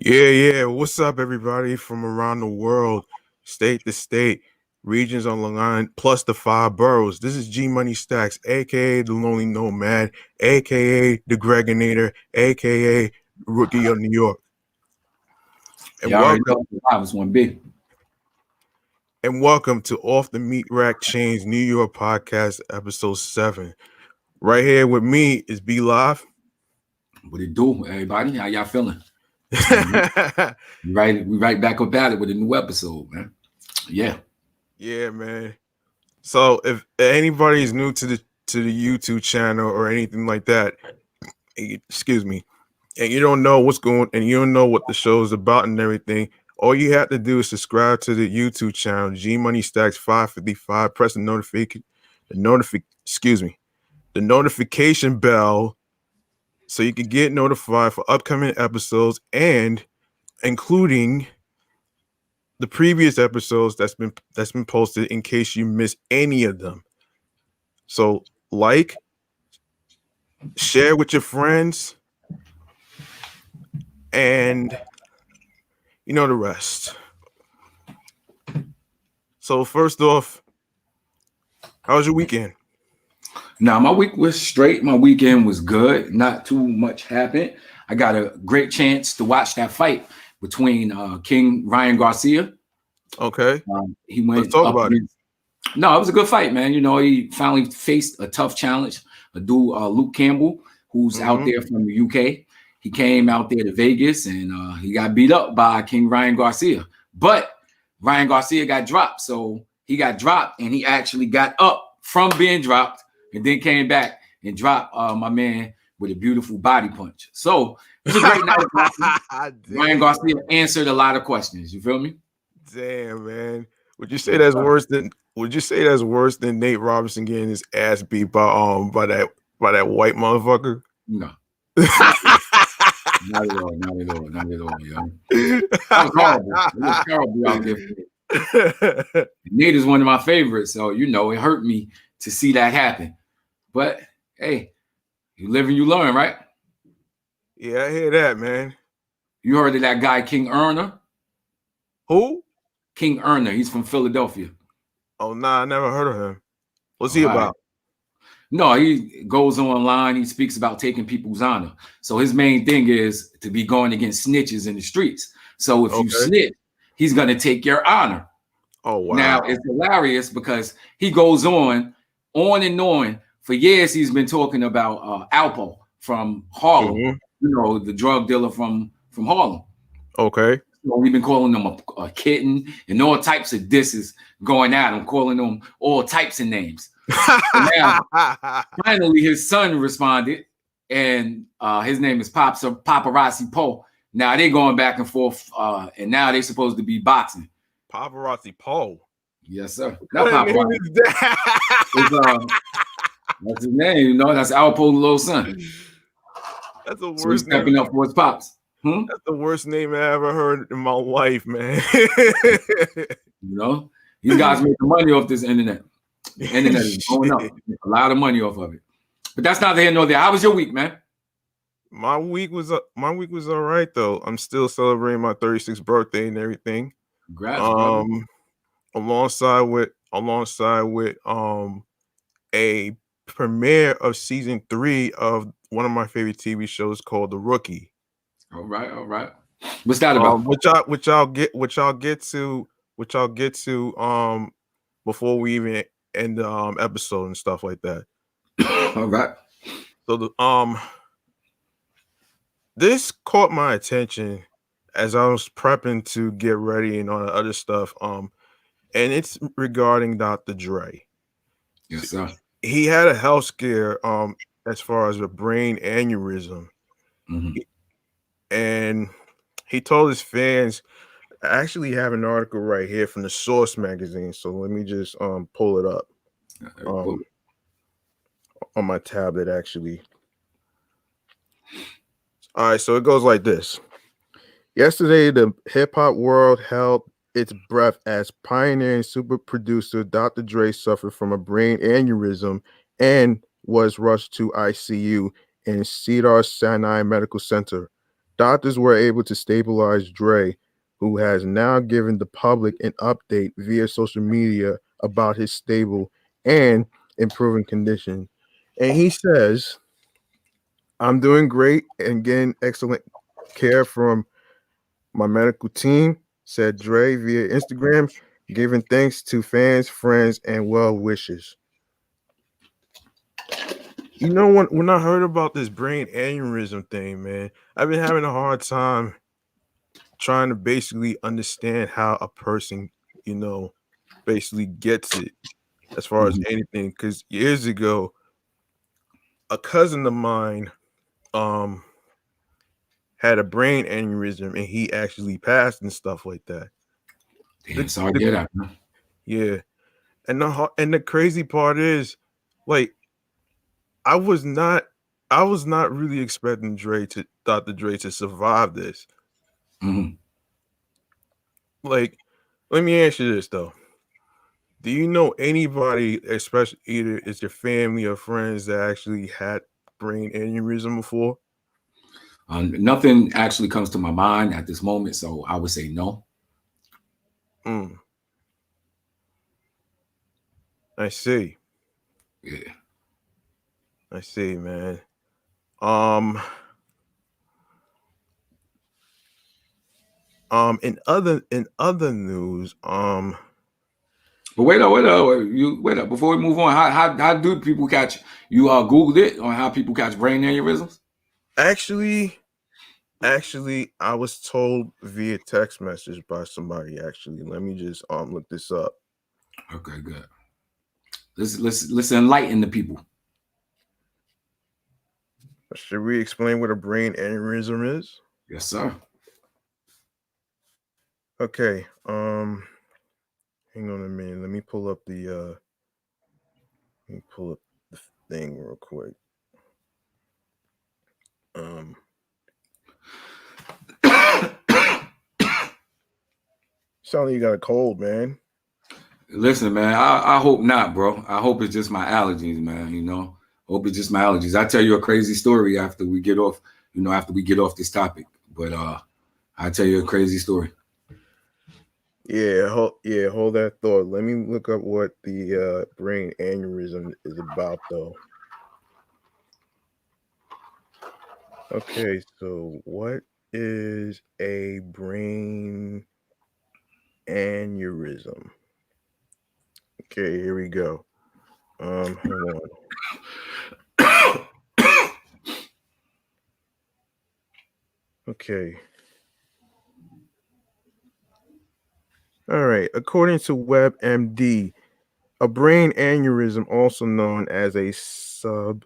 Yeah. What's up, everybody from around the world, state to state, regions on the line, plus the five boroughs? This is G Money Stacks, aka the Lonely Nomad, aka the Gregonator, aka Rookie of New York. And You already welcome know I was one big. and welcome to Off the Meatrack Chainz New York podcast, episode 7. Right here with me is B Live. What it do, everybody? How y'all feeling? We right back up at it with a new episode, man. Yeah. Yeah, man. So if anybody's new to the YouTube channel or anything like that, excuse me, and you don't know what's going and you don't know what the show is about and everything, all you have to do is subscribe to the YouTube channel G Money Stacks 555. Press the notification bell so you can get notified for upcoming episodes and including the previous episodes that's been posted in case you miss any of them. So share with your friends, and you know the rest. So first off, how was your weekend? Now, my week was straight. My weekend was good. Not too much happened. I got a great chance to watch that fight between King Ryan Garcia. Okay. He went Let's talk up about it. No, it was a good fight, man. You know, he finally faced a tough challenge. A dude, Luke Campbell, who's out there from the UK. He came out there to Vegas and he got beat up by King Ryan Garcia. But Ryan Garcia got dropped. So he got dropped and he actually got up from being dropped and then came back and dropped my man with a beautiful body punch. So it was a great night of boxing. Ryan Garcia answered a lot of questions. You feel me? Damn, man. Would you say that's worse than Nate Robinson getting his ass beat by that white motherfucker? No. Not at all. Yo. That was horrible. It was terrible out there. Nate is one of my favorites, so you know it hurt me to see that happen. But hey, you live and you learn, right? Yeah, I hear that, man. You heard of that guy, King Erner? Who? King Erner. He's from Philadelphia. Oh, nah, I never heard of him. What's he about? No, he goes online. He speaks about taking people's honor. So his main thing is to be going against snitches in the streets. So if you snitch, he's going to take your honor. Oh, wow. Now, it's hilarious because he goes on and on. For years, he's been talking about Alpo from Harlem, you know, the drug dealer from Harlem. Okay. So we've been calling him a kitten and all types of disses going at him, calling him all types of names. Now, finally, his son responded, and his name is Paparazzi Poe. Now they're going back and forth, and now they're supposed to be boxing. Paparazzi Poe. Yes, sir. Not Paparazzi. That's his name. You know, that's Alpo's little son. That's the worst. So he's stepping up for his pops. That's the worst name I ever heard in my life, man. You know, these guys make money off this internet. The internet is going up. A lot of money off of it. But that's neither here nor there. How was your week, man? My week was all right though. I'm still celebrating my 36th birthday and everything. Congrats, brother. Alongside with a premiere of season 3 of one of my favorite TV shows called The Rookie. All right. What's that about? Which I'll get to before we even end the episode and stuff like that. All right. So this caught my attention as I was prepping to get ready and all the other stuff. And it's regarding Dr. Dre. Yes, sir. He had a health scare as far as a brain aneurysm. And he told his fans, I actually have an article right here from the Source magazine. So let me just pull it up on my tablet, actually. All right, so it goes like this. Yesterday, the hip-hop world held its breath as pioneering super producer Dr. Dre suffered from a brain aneurysm and was rushed to ICU in Cedar Sinai Medical Center. doctors were able to stabilize Dre, who has now given the public an update via social media about his stable and improving condition. And he says, I'm doing great and getting excellent care from my medical team, said Dre via Instagram, giving thanks to fans, friends, and well wishes. You know, when I heard about this brain aneurysm thing, man, I've been having a hard time trying to basically understand how a person, basically gets it as far as anything. Because years ago, a cousin of mine um had a brain aneurysm and he actually passed and stuff like that. Damn, sorry to hear that, man. Yeah. And the crazy part is, like, I was not really expecting Dr. Dre to survive this. Mm-hmm. Like, let me ask you this though. Do you know anybody, especially either it's your family or friends, that actually had brain aneurysm before? Nothing actually comes to my mind at this moment, so I would say no. I see. Yeah. I see, man. In other news, But wait up. Wait up. Before we move on, how do people catch? You Googled it on how people catch brain aneurysms? actually, I was told via text message by somebody. Actually, let me just look this up. Okay, good. Let's enlighten the people. Should we explain what a brain aneurysm is? Yes, sir. Okay. Hang on a minute. Let me pull up the thing real quick. Sound like you got a cold, man. Listen, man, I hope not, bro. I hope it's just my allergies, man. Hope it's just my allergies. I tell you a crazy story after we get off. After we get off this topic, but I tell you a crazy story. Yeah, hold that thought. Let me look up what the brain aneurysm is about, though. Okay, so what is a brain aneurysm? Okay, here we go. Hold on. Okay. All right. According to WebMD, a brain aneurysm, also known as a sub.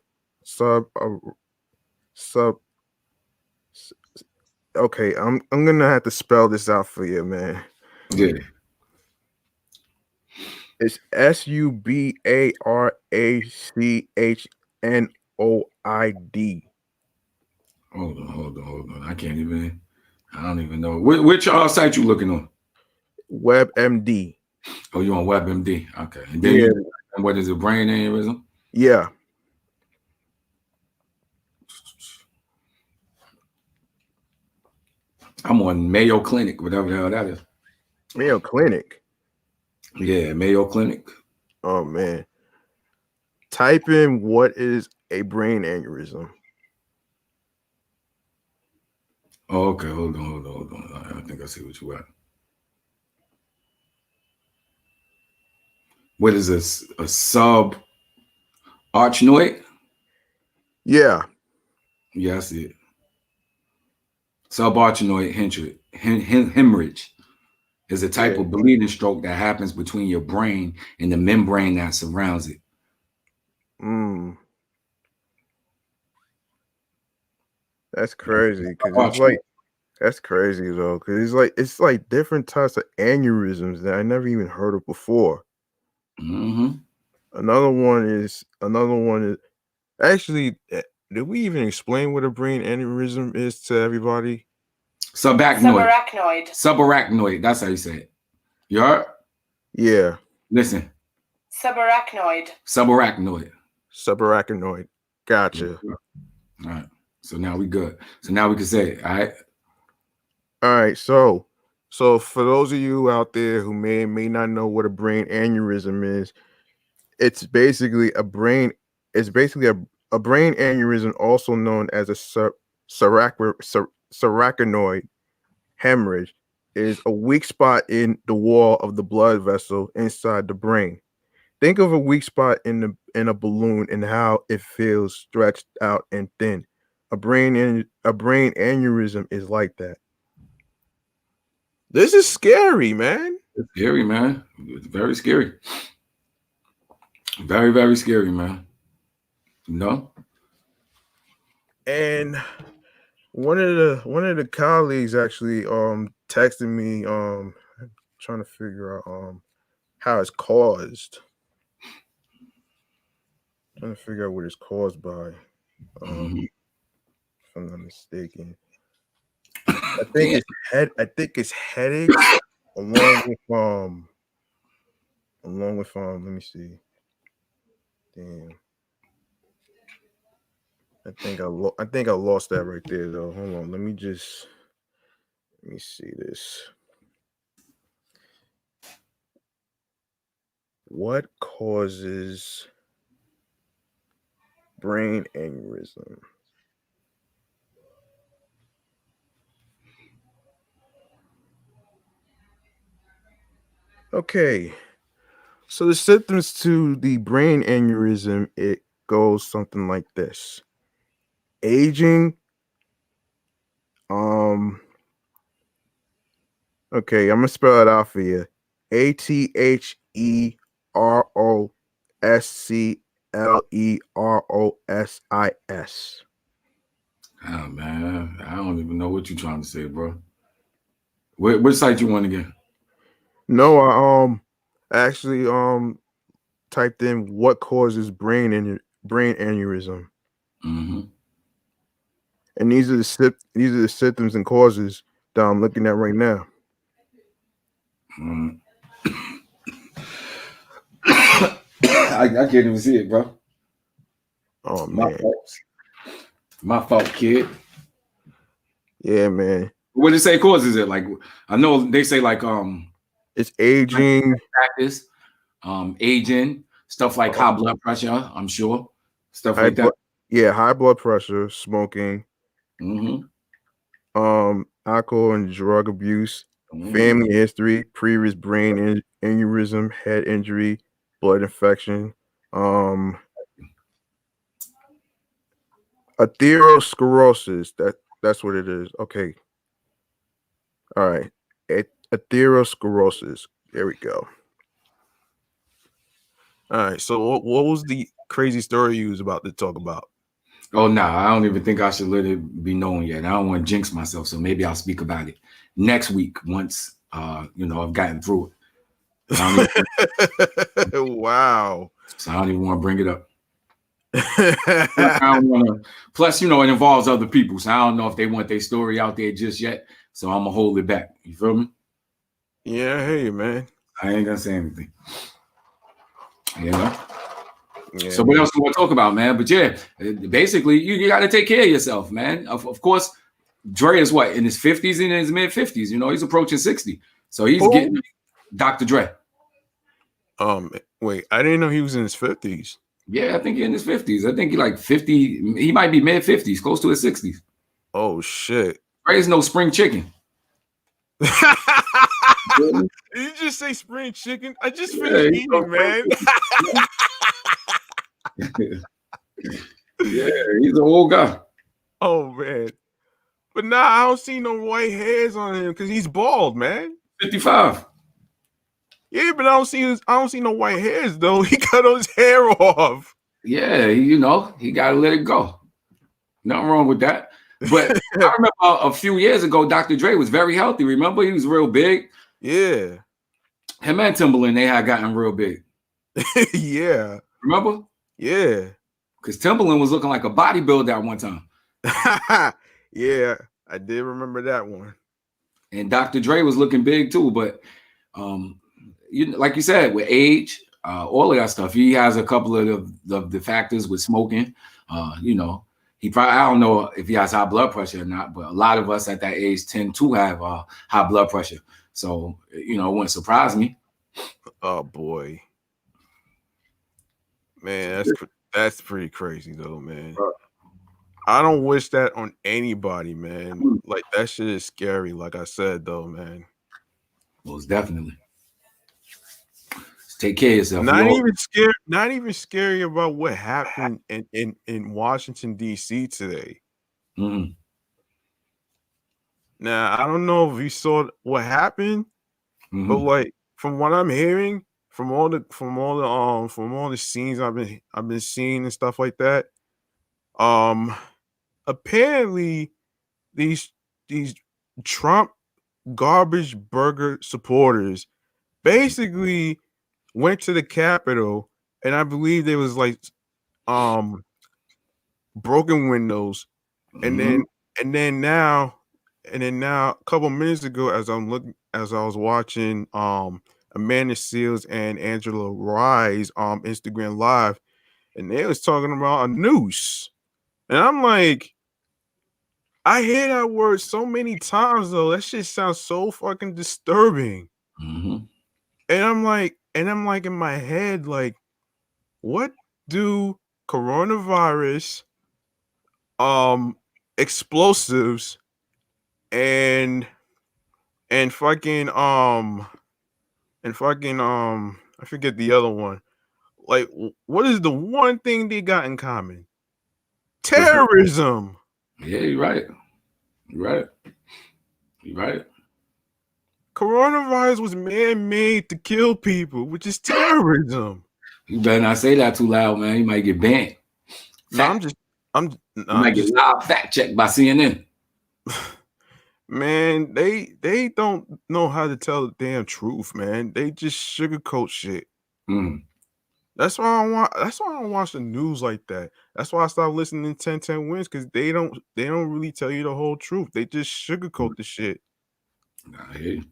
Okay, I'm gonna have to spell this out for you, man. Yeah. It's SUBARACHNOID. Hold on. I don't even know. Which site you looking on? WebMD. Oh, you on WebMD? Okay. And then what is a brain aneurysm? Yeah. I'm on Mayo Clinic, whatever the hell that is. Mayo Clinic. Yeah, Mayo Clinic. Oh man. Type in what is a brain aneurysm. Oh, okay. Hold on. I think I see what you got. What is this? A subarachnoid? Yeah. Yeah, I see it. Subarachnoid hemorrhage is a type of bleeding stroke that happens between your brain and the membrane that surrounds it. That's crazy because that's crazy though, because it's like different types of aneurysms that I never even heard of before. Mm-hmm. Another one is actually. Did we even explain what a brain aneurysm is to everybody? Subarachnoid. That's how you say it. You heard? Yeah. Listen. Subarachnoid. Subarachnoid. Gotcha. All right. So now we good. So now we can say it. All right. All right. So for those of you out there who may not know what a brain aneurysm is, it's basically a brain. It's basically a brain aneurysm, also known as a saracenoid hemorrhage, is a weak spot in the wall of the blood vessel inside the brain. Think of a weak spot in a balloon and how it feels stretched out and thin. A brain aneurysm is like that. This is scary, man. It's scary, man. It's very scary. Very, very scary, man. You know? And one of the colleagues actually texted me trying to figure out how it's caused. Trying to figure out what it's caused by. If I'm not mistaken. I think it's headaches along with let me see. Damn. I think I lost that right there though. Hold on. Let me see this. What causes brain aneurysm? Okay. So the symptoms to the brain aneurysm, it goes something like this. Aging. Okay, I'm gonna spell it out for you. ATHEROSCLEROSIS. Oh man, I don't even know what you're trying to say, bro. Which site you want again? No, I actually typed in what causes brain aneurysm. And these are the symptoms and causes that I'm looking at right now. I can't even see it, bro. Oh man, my fault, kid. Yeah, man. What did it say causes it? Like I know they say like it's aging, practice, aging, stuff like high blood pressure. I'm sure stuff like that. High blood pressure, smoking, alcohol and drug abuse, family history, previous brain aneurysm, head injury, blood infection, atherosclerosis. That's what it is. Okay. All right. Atherosclerosis. There we go. All right. So what was the crazy story you was about to talk about? Oh no, I don't even think I should let it be known yet. I don't want to jinx myself, so maybe I'll speak about it next week once I've gotten through it. Wow. So I don't even want to bring it up. I don't want to. Plus, it involves other people, so I don't know if they want their story out there just yet. So I'm gonna hold it back. You feel me? Yeah, I hear you, man. I ain't gonna say anything. Yeah, so what else do we want to talk about, man? But yeah, basically, you got to take care of yourself, man. Of course, Dre is what, in his 50s, in his mid 50s. He's approaching 60, so he's getting Dr. Dre. Wait, I didn't know he was in his 50s. Yeah, I think he's in his 50s. I think he like 50. He might be mid 50s, close to his 60s. Oh shit! Dre's no spring chicken. Did you just say spring chicken? I just finished eating, man. Yeah, he's an old guy. Oh man, but nah, I don't see no white hairs on him because he's bald, man. 55. Yeah, but I don't see no white hairs though. He cut his hair off. Yeah, he gotta let it go. Nothing wrong with that. But I remember a few years ago, Dr. Dre was very healthy. Remember, he was real big. Yeah. Him and Timbaland, they had gotten real big. Yeah. Remember? Yeah. Because Timbaland was looking like a bodybuilder at one time. Yeah, I did remember that one. And Dr. Dre was looking big too, but like you said, with age, all of that stuff, he has a couple of the factors with smoking. He he probably, I don't know if he has high blood pressure or not, but a lot of us at that age tend to have high blood pressure. So, you know, it wouldn't surprise me. Oh boy, man, that's pretty crazy though, man. I don't wish that on anybody, man. Like that shit is scary. Like I said though, man. Most definitely. Take care of yourself. Not even scared. Not even scary about what happened in Washington D.C. today. Mm-hmm. Now I don't know if you saw what happened, but like from what I'm hearing, from all the scenes I've been seeing and stuff like that, apparently these Trump garbage burger supporters basically went to the Capitol, and I believe there was like broken windows, and then now a couple minutes ago, as I was watching Amanda Seals and Angela Rye's Instagram live, and they was talking about a noose, and I'm like, I hear that word so many times though. That shit sounds so fucking disturbing. And I'm like in my head, like, what do coronavirus, explosives, and fucking I forget the other one. Like, what is the one thing they got in common? Terrorism. Yeah, you're right. You're right. Coronavirus was man-made to kill people, which is terrorism. You better not say that too loud, man. You might get banned. You might get live fact checked by CNN. Man, they don't know how to tell the damn truth, man. They just sugarcoat shit. That's why I don't watch the news like that. That's why I stopped listening to 1010 Wins, because they don't really tell you the whole truth. They just sugarcoat the shit. I hear you.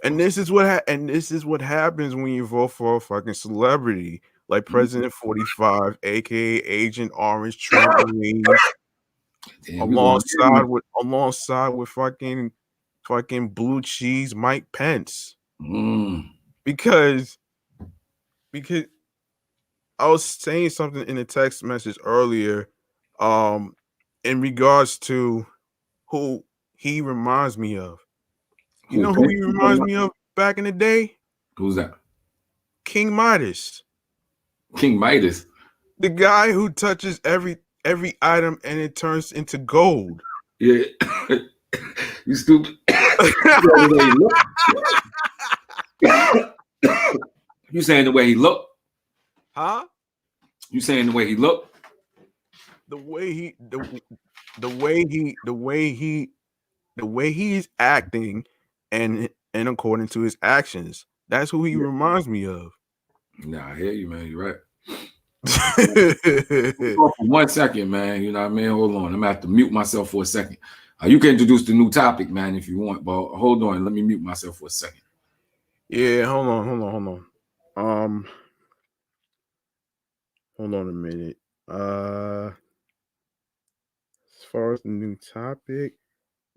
And this is what happens when you vote for a fucking celebrity like President 45, aka Agent Orange Trump alongside with fucking blue cheese Mike Pence. Because I was saying something in a text message earlier, in regards to who he reminds me of. You know who he reminds me of back in the day? Who's that? King Midas. King Midas? The guy who touches every item and it turns into gold. Yeah. You stupid. You saying the way he looked? Huh? You saying the way he looked? The way he's acting and according to his actions. That's who he reminds me of. Nah, I hear you, man. You're right. For 1 second, man. You know what I mean? Hold on. I'm gonna have to mute myself for a second. You can introduce the new topic, man, if you want, but hold on. Let me mute myself for a second. Yeah, hold on. Hold on a minute. As far as the new topic,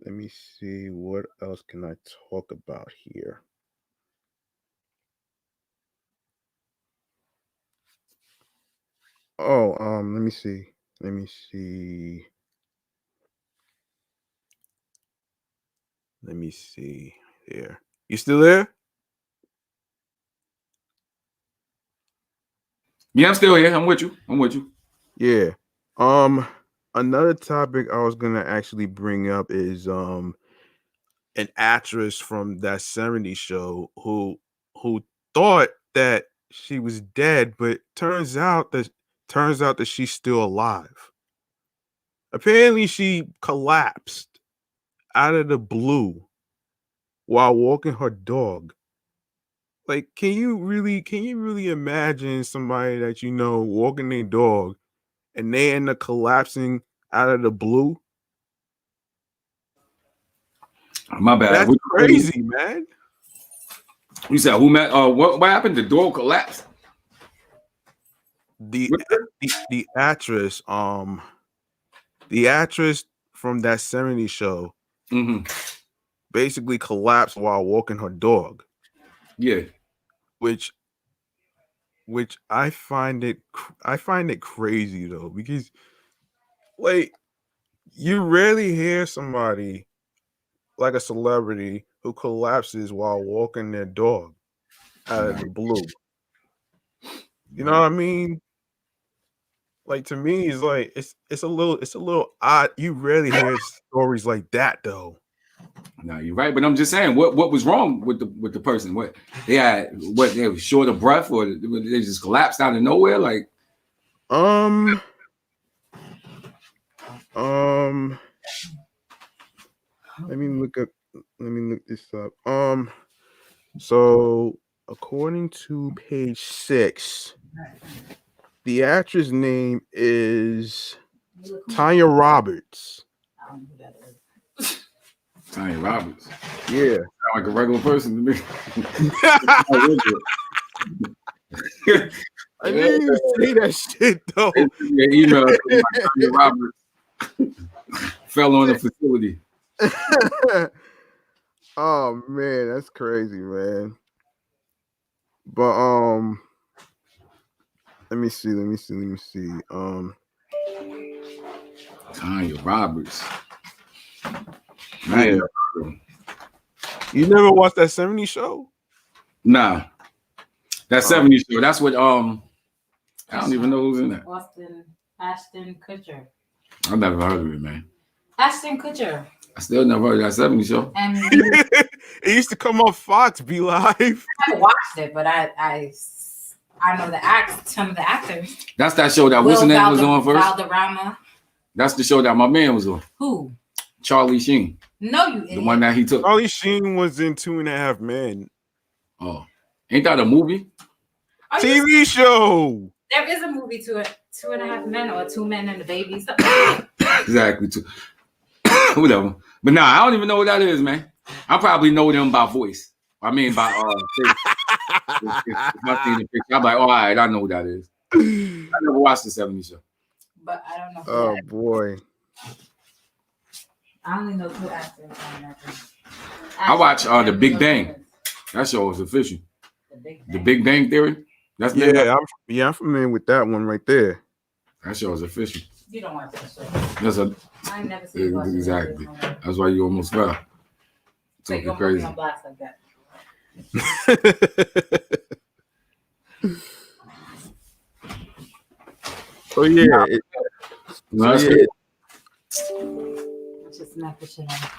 let me see, what else can I talk about here? Oh, let me see. Here. You still there? Yeah, I'm still here. I'm with you. Yeah. Another topic I was gonna actually bring up is an actress from that 70s show who thought that she was dead, but turns out that she's still alive. Apparently she collapsed out of the blue while walking her dog. Like, can you really imagine somebody that you know walking their dog and they end up collapsing out of the blue? My bad. That's crazy, man. You said who met? What happened? The door collapsed. The actress, the actress from that '70s show basically collapsed while walking her dog. Yeah. Which I find it crazy though, because like you rarely hear somebody like a celebrity who collapses while walking their dog out of the blue. You know what I mean? Like to me, it's like it's a little odd. You rarely hear stories like that though. No, you're right, but I'm just saying, what was wrong with the person? What they were short of breath, or they just collapsed out of nowhere? Like, let me look this up. So according to page 6, the actress name is Tanya Roberts. Tanya Roberts. Yeah. Sound like a regular person to me. I didn't even say that shit though. Your email Tanya Roberts fell on the facility. Oh man, that's crazy, man. But let me see. Tanya Roberts. Yeah. You never watched that '70s show? Nah. That '70s show. That's what I don't even know who's in that. Ashton Kutcher. I've never heard of it, man. Ashton Kutcher. I still never heard of that '70s show. And it used to come on Fox, Be Live. I haven't watched it, but I know some of the actors. That's that show that what's the name was on first? Valderrama. That's the show that my man was on. Who? Charlie Sheen. No, you idiot. The one that he took. Charlie Sheen was in 2.5 Men. Oh, ain't that a movie? TV show. There is a movie to it. 2.5 Men or 2 Men and a Baby. Exactly. Whatever. But nah, I don't even know what that is, man. I probably know them by voice. I mean by face. If I see the picture, I'm like, all right, I know what that is. I never watched the '70s show. But I don't know. Oh boy. I only know 2 actors on that. I watch The Big Bang. That show is official. The Big Bang Theory. That's I'm familiar with that one right there. That show is official. You don't watch that show. I never seen it. Exactly. That's why you almost fell. Something crazy. On blast like that. So yeah, Just smack the shit out.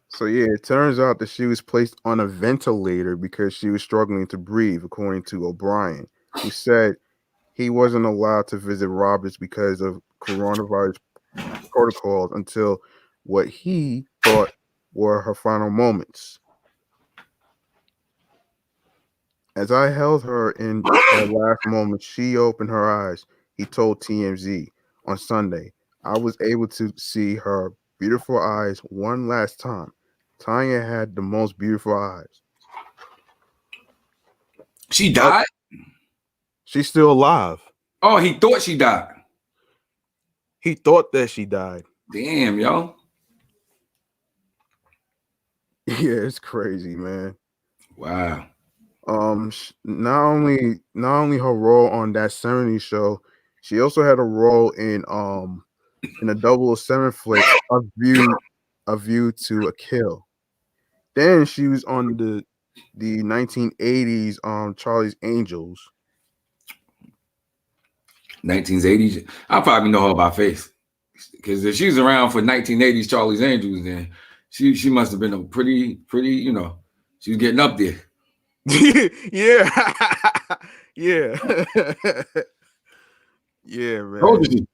So yeah, it turns out that she was placed on a ventilator because she was struggling to breathe, according to O'Brien, who said he wasn't allowed to visit Roberts because of coronavirus protocols until what he thought were her final moments. As I held her in her last moments, she opened her eyes, he told TMZ on Sunday. I was able to see her beautiful eyes one last time. Tanya had the most beautiful eyes. She died? She's still alive. Oh, he thought she died. He thought that she died. Damn, yo. Yeah, it's crazy, man. Wow. Not only her role on that '70s show, she also had a role in a 007 flick, A View to a Kill. Then she was on the 1980s Charlie's Angels. 1980s. I probably know her by face. Because if she's around for 1980s Charlie's Angels, then she must have been a pretty, she was getting up there. Yeah. Yeah. Yeah, man. How old is she?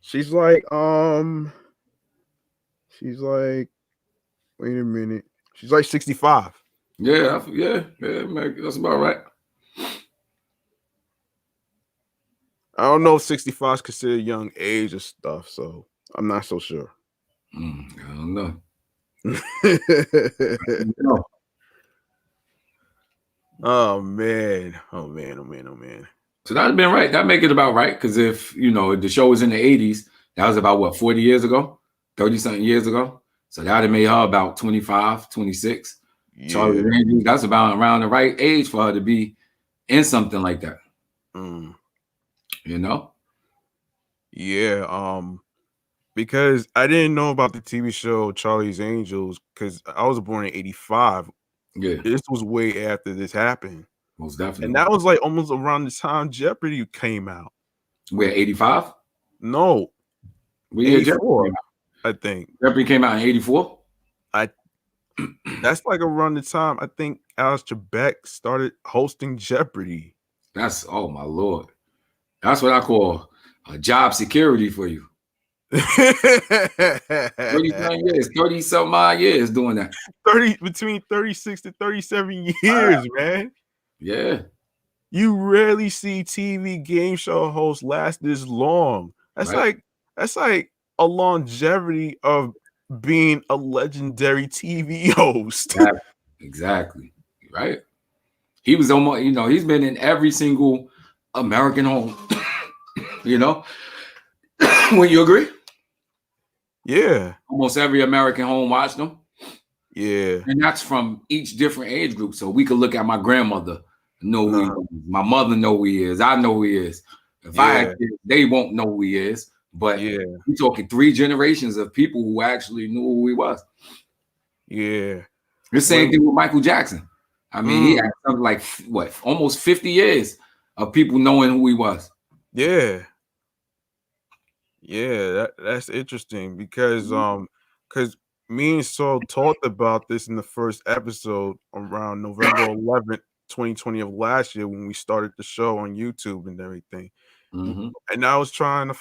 She's like, wait a minute. She's like 65. Yeah, man, that's about right. I don't know if 65 is considered young age or stuff, so I'm not so sure. I don't know. Oh man. So that'd have been right. That'd make it about right. Because if, the show was in the 80s, that was about, 40 years ago? 30-something years ago? So that'd have made her about 25, 26. Yeah. Charlie Angels, that's about around the right age for her to be in something like that. Yeah. Because I didn't know about the TV show Charlie's Angels because I was born in 85. Yeah. This was way after this happened. Most definitely. And that was like almost around the time Jeopardy came out. We're 85? No. 84, I think. Jeopardy came out in 84? That's like around the time I think Alex Trebek started hosting Jeopardy. Oh my Lord. That's what I call a job security for you. 30-something odd years doing that. Between 36 to 37 years, man. Yeah. You rarely see TV game show hosts last this long. That's like a longevity of being a legendary TV host. Exactly. Right. He was almost, he's been in every single American home. Would you agree? Yeah. Almost every American home watched them. Yeah. And that's from each different age group. So we could look at my grandmother, know who he is. My mother know who he is. I know who he is. If I had kids, they won't know who he is. But we're talking 3 generations of people who actually knew who he was. Yeah. The same thing with Michael Jackson. I mean, he had something like, almost 50 years of people knowing who he was. Yeah. Yeah, that's interesting because me and Saul talked about this in the first episode around November 11th, 2020 of last year when we started the show on YouTube and everything. And I was trying to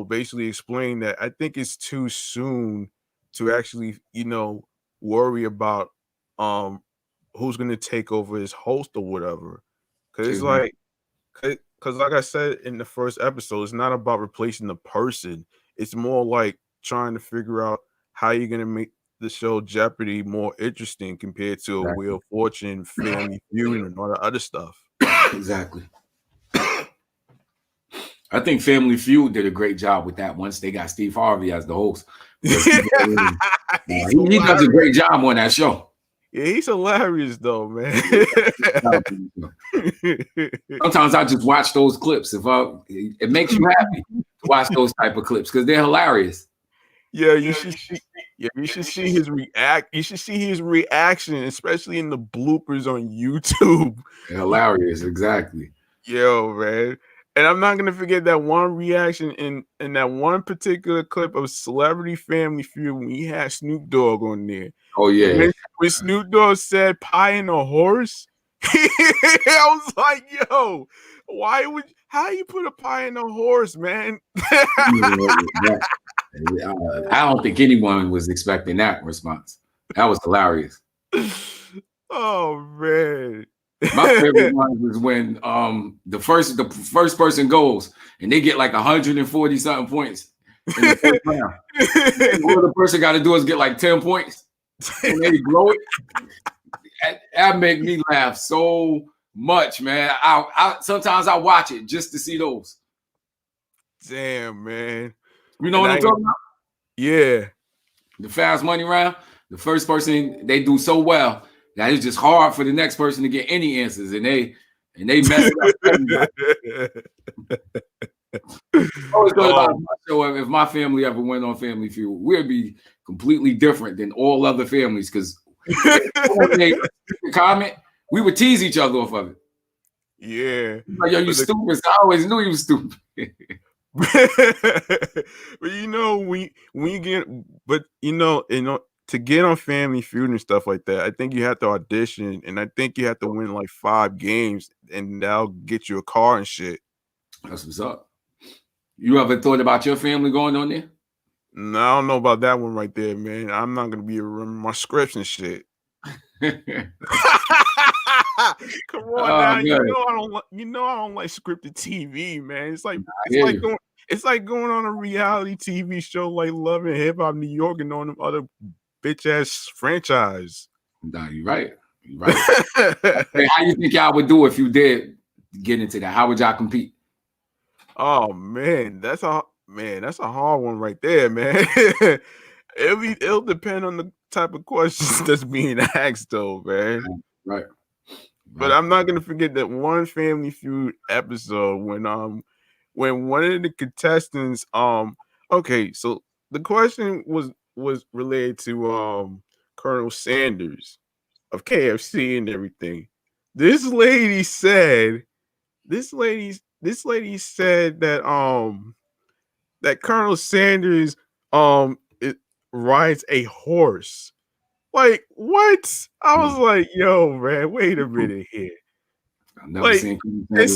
basically explain that I think it's too soon to actually, worry about who's going to take over as host or whatever. Cuz like I said in the first episode, it's not about replacing the person. It's more like trying to figure out how you're going to make the show Jeopardy more interesting compared to a Wheel of Fortune, Family Feud, and all the other stuff. Exactly. I think Family Feud did a great job with that once they got Steve Harvey as the host. He does a great job on that show. Yeah, he's hilarious though, man. Sometimes I just watch those clips. It makes you happy to watch those type of clips because they're hilarious. Yeah, you should see his reaction, especially in the bloopers on YouTube. They're hilarious, exactly. Yo, man. And I'm not gonna forget that one reaction in that one particular clip of Celebrity Family Feud when he had Snoop Dogg on there. Oh yeah. When Snoop Dogg said pie and a horse, I was like, yo, how you put a pie in a horse, man? I don't think anyone was expecting that response. That was hilarious. Oh man. My favorite one was when the first person goes and they get like 140 something points in the first round. What the person got to do is get like 10 points and they blow it. That make me laugh so much, man. I sometimes I watch it just to see those. Damn, man. You know what I'm talking about? Yeah. The fast money round. The first person, they do so well that it's just hard for the next person to get any answers, and they mess it up. Always thought about my show. If my family ever went on Family Feud, we'd be completely different than all other families because comment, we would tease each other off of it. Yeah. Like, yo, you stupid. So I always knew you was stupid. But to get on Family Feud and stuff like that, I think you have to audition, and I think you have to win like 5 games, and that'll get you a car and shit. That's what's up. You ever thought about your family going on there? No, I don't know about that one right there, man. I'm not gonna be able to remember my scripts and shit. Come on, now. You know I don't like scripted TV, man. It's like going on a reality TV show like Love and Hip Hop New York and on them other bitch ass franchise. Nah, you're right. Right. Hey, how you think y'all would do if you did get into that? How would y'all compete? Oh man, that's a hard one right there, man. It'll depend on the type of questions that's being asked, though, man. Right. But I'm not gonna forget that one Family Feud episode when one of the contestants okay, so the question was related to Colonel Sanders of KFC and everything. This lady said that Colonel Sanders it rides a horse. Like what? I was like, yo, man, wait a minute here. I've never Like, seen and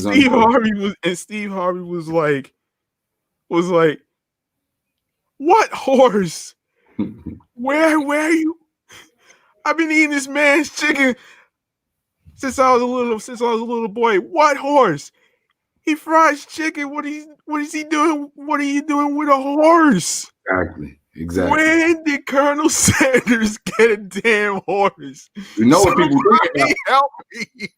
Steve Harvey was like, what horse? Where are you? I've been eating this man's chicken since I was a little boy. What horse? He fries chicken. What is he doing? What are you doing with a horse? Exactly. When did Colonel Sanders get a damn horse? You know what people think about? Help me.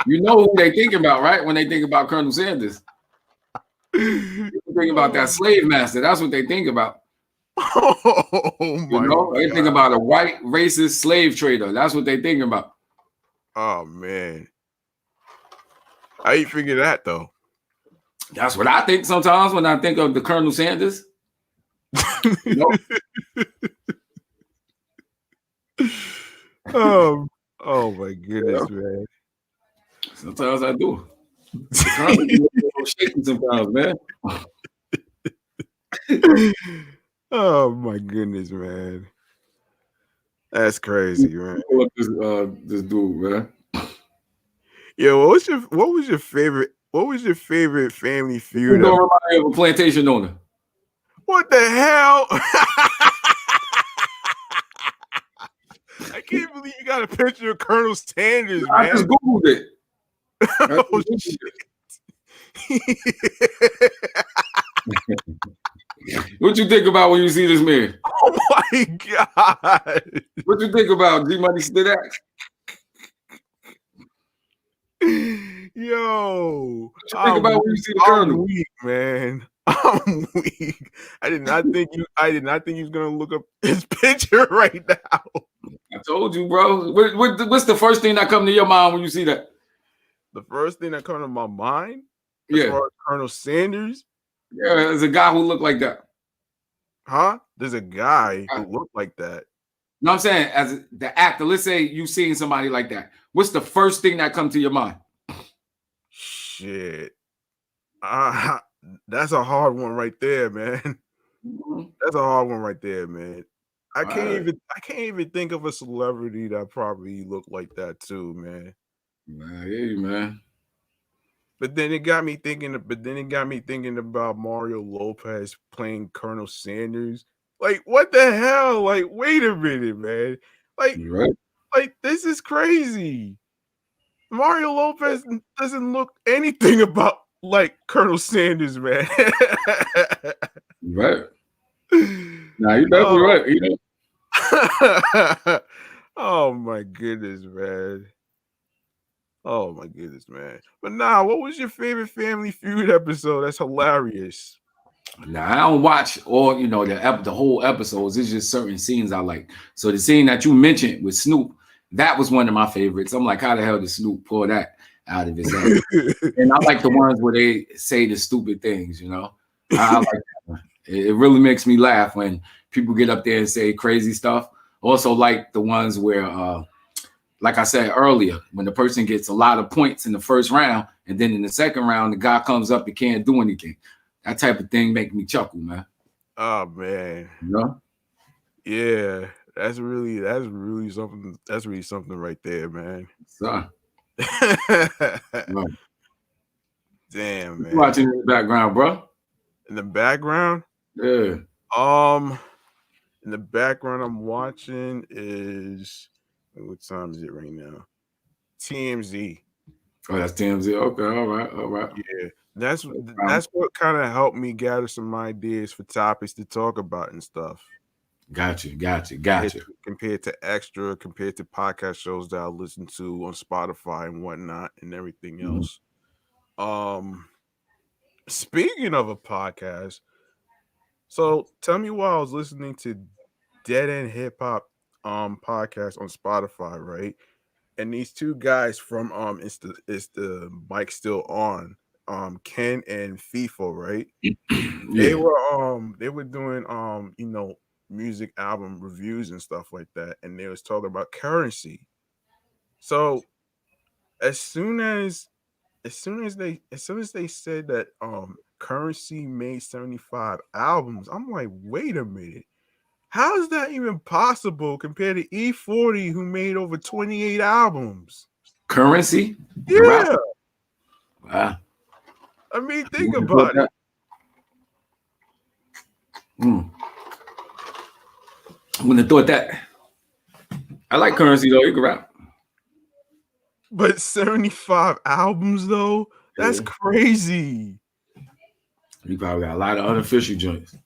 You know who they think about, right? When they think about Colonel Sanders. People think about that slave master. That's what they think about. Oh my God. They think about a white racist slave trader. That's what they think about. Oh man. How you figure that though? That's what I think sometimes when I think of the Colonel Sanders. Oh my goodness, man. Sometimes I do. Shaking sometimes, man. Oh my goodness, man. That's crazy, man. This dude, man. Yo, what was your favorite Family Feud? Don't remind me of a plantation owner. What the hell? I can't believe you got a picture of Colonel Sanders, man. I just Googled it. Oh, shit. What you think about when you see this man? Oh my God. What you think about G Money Stidax? Yo, what you think about when you see the Colonel? I'm weak, man. I'm weak. I did not think you was gonna look up his picture right now. I told you, bro. What's the first thing that come to your mind when you see that? The first thing that comes to my mind, as far as Colonel Sanders. Yeah, there's a guy who looked like that. Huh? There's a guy who looked like that. No, I'm saying as the actor. Let's say you seen somebody like that. What's the first thing that comes to your mind? Shit. That's a hard one right there, man. That's a hard one right there, man. I can't even think of a celebrity that probably looked like that too, man. Yeah, man. But then it got me thinking about Mario Lopez playing Colonel Sanders. Like, what the hell? Like, wait a minute, man. Like, like this is crazy. Mario Lopez doesn't look anything about like Colonel Sanders, man. Right. Nah, you're definitely right. You know? Oh my goodness, man. Oh my goodness, man. But nah, what was your favorite Family Feud episode? That's hilarious. Now I don't watch all, the whole episodes. It's just certain scenes I like. So the scene that you mentioned with Snoop, that was one of my favorites. I'm like, how the hell did Snoop pull that out of his head? And I like the ones where they say the stupid things, I like that one. It really makes me laugh when people get up there and say crazy stuff. Also like the ones where like I said earlier, when the person gets a lot of points in the first round, and then in the second round, the guy comes up and can't do anything. That type of thing make me chuckle, man. Oh man. Yeah. That's really something. That's really something right there, man. Son. Damn, man. You watching in the background, bro? In the background? Yeah. In the background, I'm watching is what time is it right now? TMZ. Oh, that's TMZ. Okay, all right. Yeah, that's what kind of helped me gather some ideas for topics to talk about and stuff. Gotcha. Compared to extra, compared to podcast shows that I listen to on Spotify and whatnot and everything else. Speaking of a podcast, so tell me why I was listening to Dead End Hip Hop podcast on Spotify, right? And these two guys from it's the mic still on, Ken and FIFO, right? They were doing music album reviews and stuff like that, and they was talking about Currency. So as soon as they said that Currency made 75 albums, I'm like, wait a minute. How is that even possible compared to E40 who made over 28 albums? Currency? Yeah. Wow. I mean, think about it. I wouldn't have thought that. I like Currency though. You can rap. But 75 albums though? That's crazy. You probably got a lot of unofficial joints.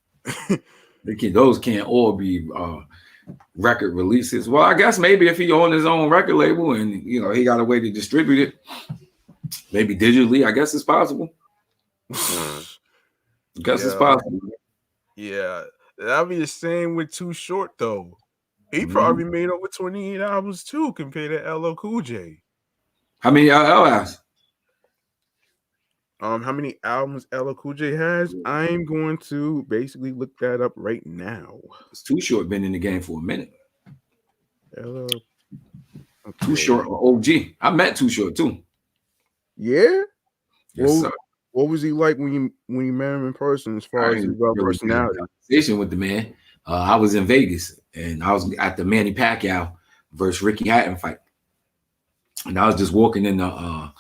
Those can't all be record releases. Well, I guess maybe if he owned his own record label and he got a way to distribute it, maybe digitally, I guess it's possible. I guess it's possible. Yeah, that'd be the same with Too Short though. He probably made over 28 albums too compared to LL Cool J. How many LL has? How many albums LL Cool J has? I'm going to basically look that up right now. It's Too Short been in the game for a minute. LL. Okay. Too Short or OG. I met Too Short too. Yeah. Yes, sir. What was he like when you met him in person? As far as his personality, conversation with the man. I was in Vegas and I was at the Manny Pacquiao versus Ricky Hatton fight, and I was just walking in the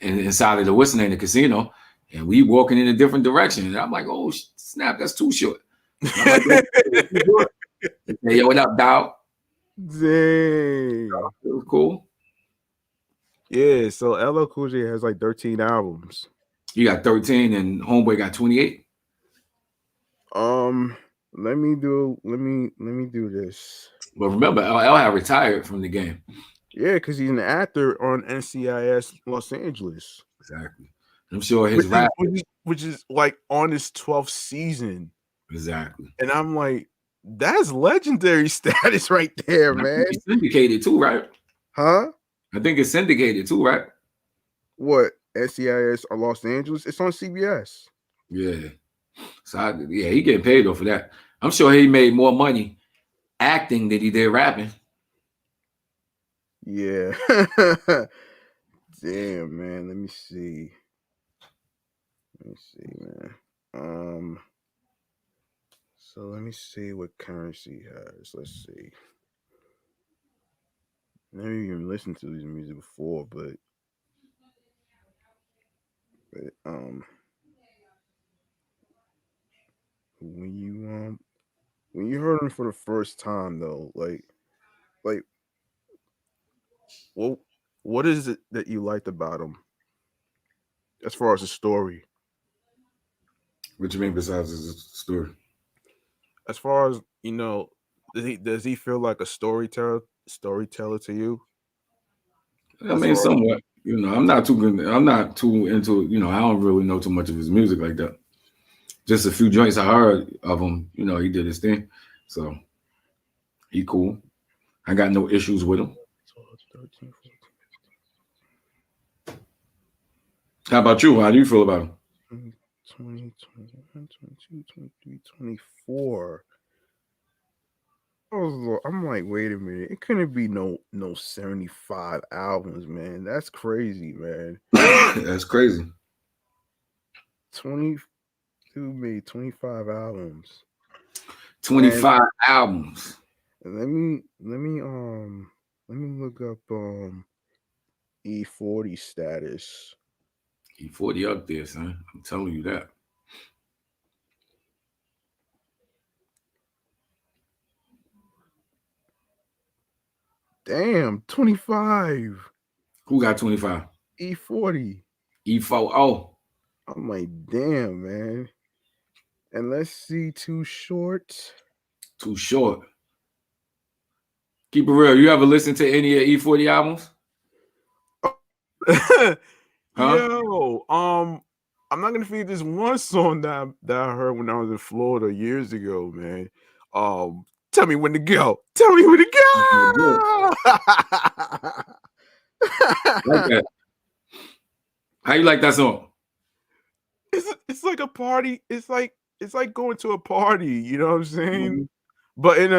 inside of the the casino, and we walking in a different direction, and I'm like, oh snap, that's Too Short. Like, hey, what up, dog? Dang, it was cool. Yeah, so LL Cool J has like 13 albums. You got 13 and Homeboy got 28. Let me do this. But remember, LL had retired from the game. Yeah, because he's an actor on NCIS Los Angeles. Exactly. I'm sure his rap, which is like on his 12th season. Exactly. And I'm like, that's legendary status right there, man. It's syndicated too, right? Huh? I think it's syndicated too, right? What? NCIS or Los Angeles? It's on CBS. Yeah. So he getting paid off for that. I'm sure he made more money acting than he did rapping. Yeah. Damn, man. Let me see, man. So let me see what Currency has. Let's see. Never even listened to his music before, but when you heard him for the first time though, like what is it that you liked about him as far as the story? What you mean besides his story? As far as does he feel like a storyteller to you? I mean, somewhat. I'm not too good. I'm not too into. I don't really know too much of his music like that. Just a few joints I heard of him. He did his thing, so he cool. I got no issues with him. How about you? How do you feel about him? 20, 21, 22, 23, 24. I'm like, wait a minute. It couldn't be no 75 albums, man. That's crazy, man. That's crazy. 22 made 25 albums. 25 albums. Let me look up E40 status. E40 up there, son. I'm telling you that. Damn, 25. Who got 25? E40. E4. Oh. I'm like, damn, man. And let's see, Too Short. Too Short. Keep it real. You ever listen to any of E40 albums? Huh? Yo, I'm not gonna forget this one song that I heard when I was in Florida years ago, man. Tell me when to go. Tell me when to go. Like that. How you like that song? It's like a party. It's like going to a party. You know what I'm saying? Mm-hmm. But in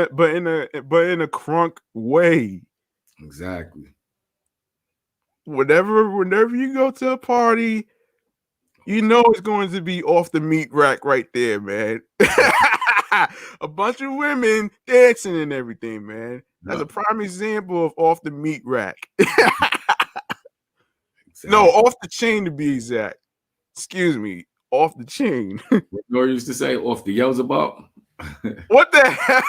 a crunk way. Exactly. Whenever you go to a party, you know it's going to be off the Meatrack right there, man. A bunch of women dancing and everything, man. That's a prime example of off the Meatrack. Exactly. No, off the chain to be exact. Excuse me, off the chain. What Nor used to say, off the Beelzebub. What the hell?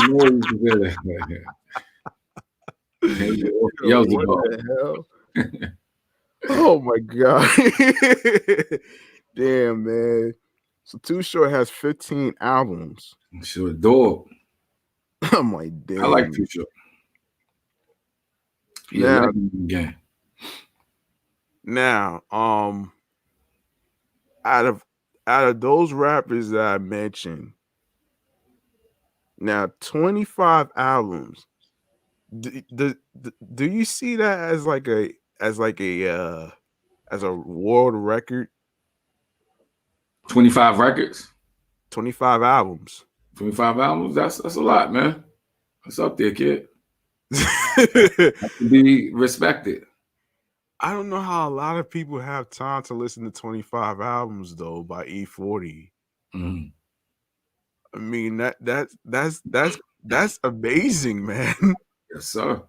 What the hell? Oh my god. Damn, man. So Too Short has 15 albums. Sure, dog. I'm like, damn. I like Too Short. Yeah. Now, out of those rappers that I mentioned, now 25 albums. Do you see that as a world record? 25 records, 25 albums. 25 albums. That's a lot, man. That's up there, kid. Have to be respected. I don't know how a lot of people have time to listen to 25 albums though by E40. Mm-hmm. I mean that's amazing, man. Yes, sir.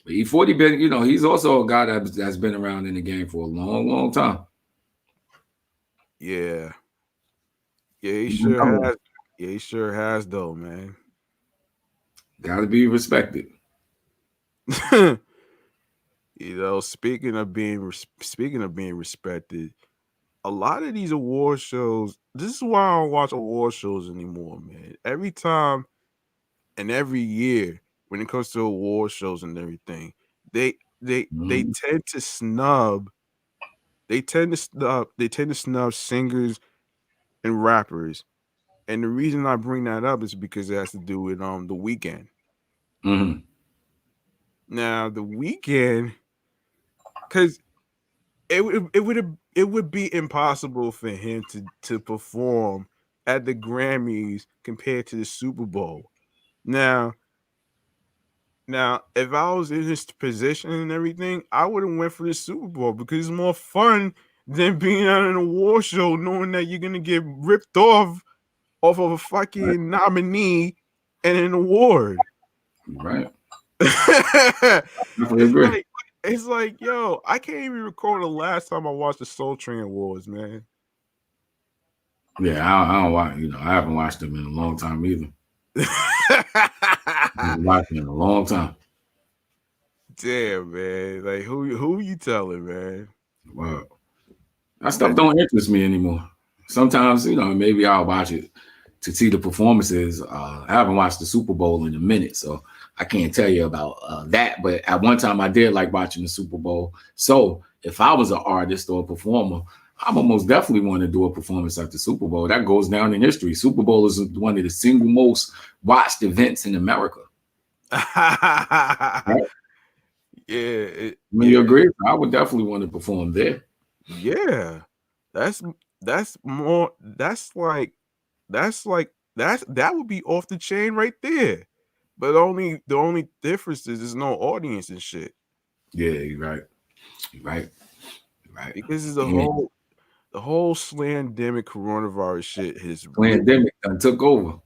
But E40 been, he's also a guy that's been around in the game for a long, long time. Yeah. Yeah, he sure has. Yeah, he sure has though, man. Gotta be respected. Speaking of being respected, a lot of these award shows. This is why I don't watch award shows anymore, man. Every time and every year, when it comes to award shows and everything, they tend to snub. They tend to snub singers and rappers, and the reason I bring that up is because it has to do with the Weeknd. Mm-hmm. Now the Weeknd, because it would be impossible for him to perform at the Grammys compared to the Super Bowl. Now, if I was in his position and everything, I would have went for the Super Bowl because it's more fun than being on an award show knowing that you're gonna get ripped off of a fucking nominee and an award. Right. It's like, yo, I can't even recall the last time I watched the Soul Train Awards, man. Yeah, I don't watch. I haven't watched them in a long time either. I've watched them in a long time. Damn, man. Like, who you telling, man? Wow. That stuff don't interest me anymore. Sometimes, maybe I'll watch it to see the performances. I haven't watched the Super Bowl in a minute, so I can't tell you about that. But at one time, I did like watching the Super Bowl. So if I was an artist or a performer, I would most definitely want to do a performance at the Super Bowl. That goes down in history. Super Bowl is one of the single most watched events in America. Right? Yeah. You agree? I would definitely want to perform there. Yeah. That would be off the chain right there. But the only difference is there's no audience and shit. Yeah, you're right. Because the whole slamdemic coronavirus shit has slamdemic took over.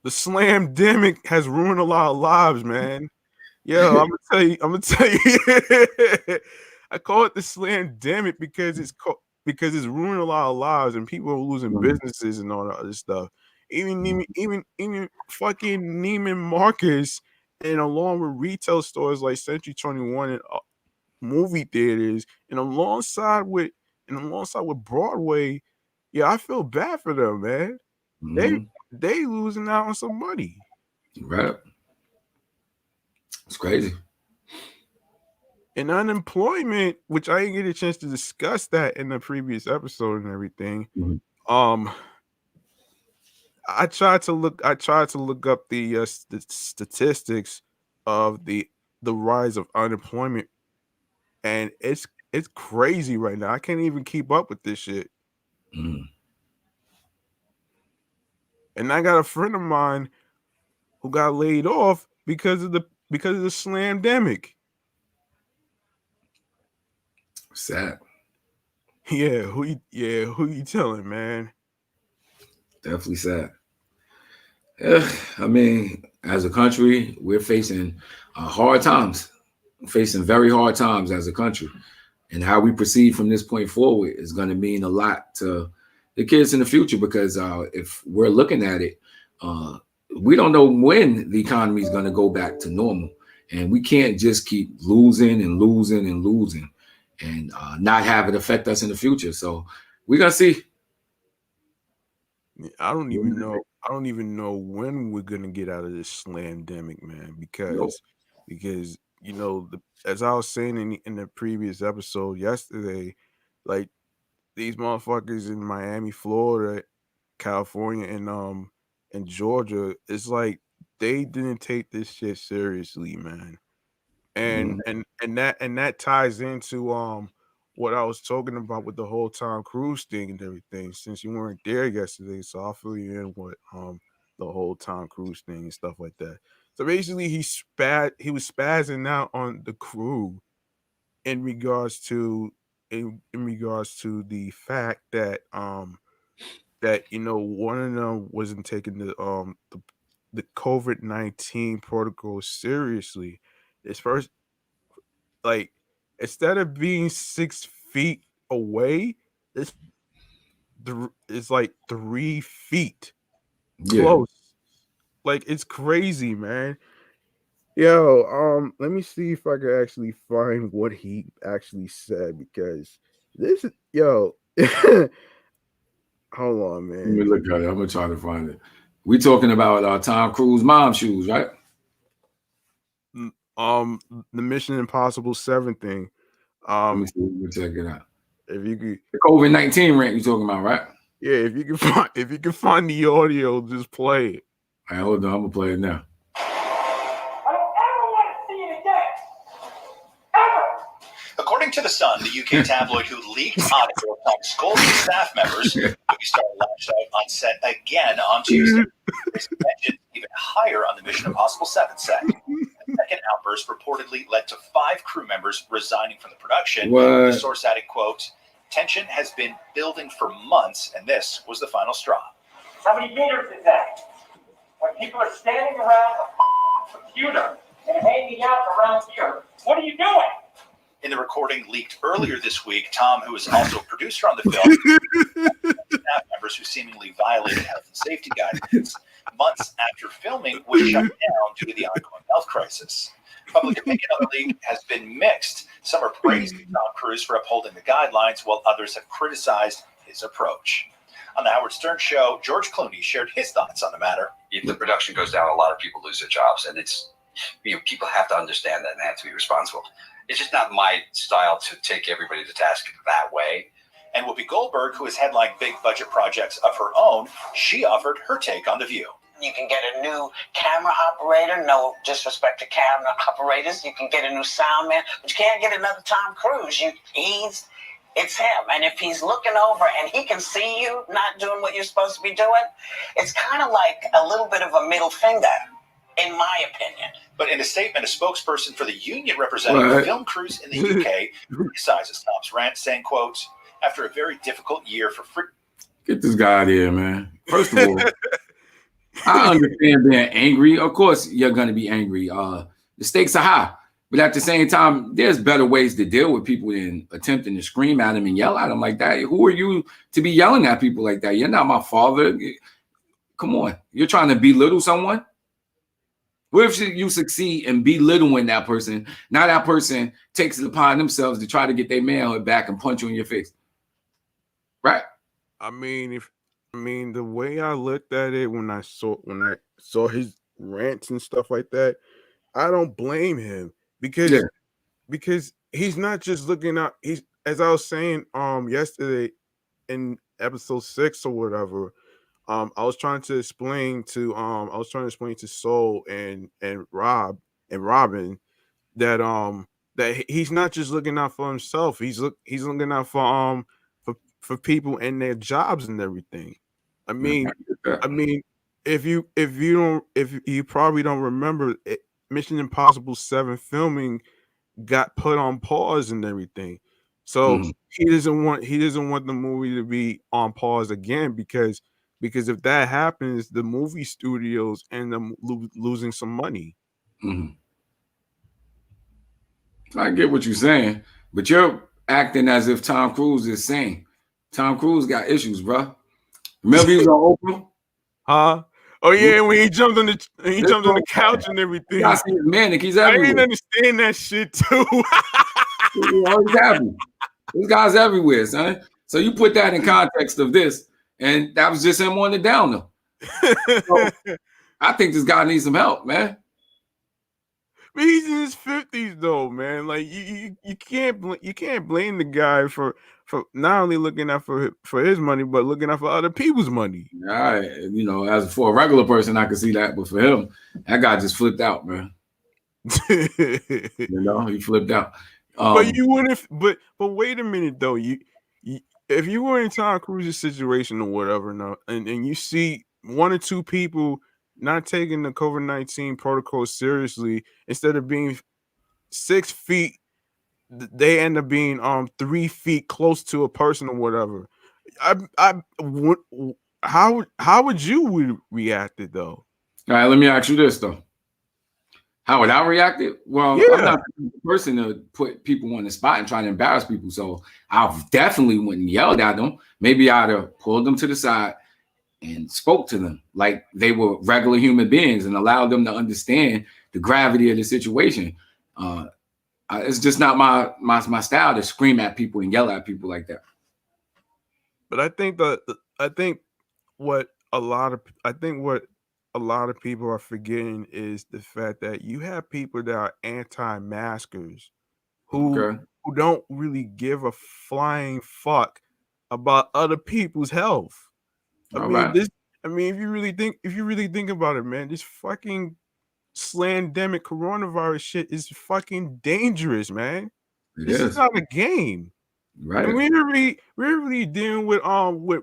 The slamdemic has ruined a lot of lives, man. Yo, I'm gonna tell you. I call it the slamdemic because it's ruined a lot of lives and people are losing businesses and all that other stuff. Even fucking Neiman Marcus, and along with retail stores like Century 21 and movie theaters, and alongside with Broadway, Yeah, I feel bad for them, man. Mhm. They losing out on some money. Right. It's crazy. And unemployment, which I didn't get a chance to discuss that in the previous episode and everything. Mhm. I tried to look up the statistics of the rise of unemployment, and it's crazy right now. I can't even keep up with this shit. Mhm. And I got a friend of mine who got laid off because of the slamdemic. Sad. Yeah, who you telling, man? Definitely sad. Yeah, I mean, as a country, we're facing hard times, facing very hard times as a country. And how we proceed from this point forward is going to mean a lot to the kids in the future, because if we're looking at it, we don't know when the economy is going to go back to normal. And we can't just keep losing and losing and losing and not have it affect us in the future. So we're going to see. I don't even know when we're gonna get out of this slamdemic, man. Because you know, as I was saying in the previous episode yesterday, like these motherfuckers in Miami, Florida, California, and Georgia, it's like they didn't take this shit seriously, man. And Mhm. that ties into what I was talking about with the whole Tom Cruise thing and everything. Since you weren't there yesterday, so I'll fill you in with the whole Tom Cruise thing and stuff like that. So basically, he was spazzing out on the crew in regards to in regards to the fact that you know, one of them wasn't taking the COVID-19 protocol seriously. It's first, like, instead of being 6 feet away, it's it's like 3 feet Yeah. close. Like, it's crazy, man. Yo, let me see if I can actually find what he actually said, because this is yo. Hold on, Let me man. look at it. I'm going to try to find it. We talking about Tom Cruise mom shoes, right? The Mission Impossible 7 thing. Let me see. Let me check it out. If you could, The COVID-19 rant you talking about, right? yeah, if you can find the audio, just play it. All right, hold on. I'm going to play it now. I don't ever want to see it again. Ever. According to The Sun, the UK tabloid who leaked audio of scolding staff members, movie star lashed out on set again on Tuesday. His tension even higher on the Mission Impossible 7 set. The second outburst reportedly led to 5 crew members resigning from the production. What? The source added, quote, "Tension has been building for months, and this was the final straw." How many meters is that? When people are standing around a computer and hanging out around here, what are you doing? In the recording leaked earlier this week, Tom, who was also a producer on the film, staff members who seemingly violated health and safety guidelines months after filming was shut down due to the ongoing health crisis. Public opinion on the leak has been mixed. Some are praising Tom Cruise for upholding the guidelines, while others have criticized his approach. On the Howard Stern show, George Clooney shared his thoughts on the matter. If the production goes down, a lot of people lose their jobs, and it's, you know, people have to understand that and they have to be responsible. It's just not my style to take everybody to task that way. And Whoopi Goldberg, who has headlined big budget projects of her own, she offered her take on The View. You can get a new camera operator, no disrespect to camera operators. You can get a new sound man, but you can't get another Tom Cruise. It's him. And if he's looking over and he can see you not doing what you're supposed to be doing, it's kind of like a little bit of a middle finger, in my opinion. But in a statement, a spokesperson for the union representing film crews in the UK criticizes Tom's rant, saying, quote, "After a very difficult year for free." Get this guy out of here, man. First of all, I understand being angry. Of course, you're going to be angry. The stakes are high. But at the same time, there's better ways to deal with people than attempting to scream at them and yell at them like that. Who are you to be yelling at people like that? You're not my father. Come on. You're trying to belittle someone? What if you succeed in belittling that person? Now that person takes it upon themselves to try to get their manhood back and punch you in your face. Right? I mean, the way I looked at it when I saw his rants and stuff like that, I don't blame him Yeah. because he's not just looking out. He's, as I was saying yesterday in episode 6 or whatever. I was trying to explain to Soul and Robin that he's not just looking out for himself. He's looking out for people and their jobs and everything. I mean, if you probably don't remember it, Mission Impossible 7 filming got put on pause and everything. So he doesn't want the movie to be on pause again because if that happens, the movie studios end up losing some money. I get what you're saying, but you're acting as if Tom Cruise is sane. Tom Cruise got issues, bro. Remember he was on Oprah? Oh yeah, when he jumped on the couch and everything. I see his manic. He's I everywhere. didn't understand that shit too. He always happens. This guy's everywhere, son. So you put that in context of this, and that was just him on the downer. So, I think this guy needs some help, man. But he's in his 50s though, man. Like you can't blame the guy for not only looking out for his money, but looking out for other people's money. All right, as for a regular person, I can see that, but for him, that guy just flipped out, man. He flipped out. But you wouldn't. But wait a minute though. You if you were in Tom Cruise's situation or whatever, no, and you see one or two people not taking the COVID-19 protocol seriously, instead of being 6 feet, they end up being 3 feet close to a person or whatever. How would you react it though? All right, let me ask you this though. How would I react it? Well, yeah. I'm not the person to put people on the spot and try to embarrass people. So I definitely wouldn't yell at them. Maybe I'd have pulled them to the side and spoke to them like they were regular human beings and allowed them to understand the gravity of the situation. It's just not my style to scream at people and yell at people like that. But I think what a lot of people are forgetting is the fact that you have people that are anti-maskers who don't really give a flying fuck about other people's health. If you really think about it, man, this fucking slandemic coronavirus shit is fucking dangerous, man. This is not a game. Right. And we're really dealing with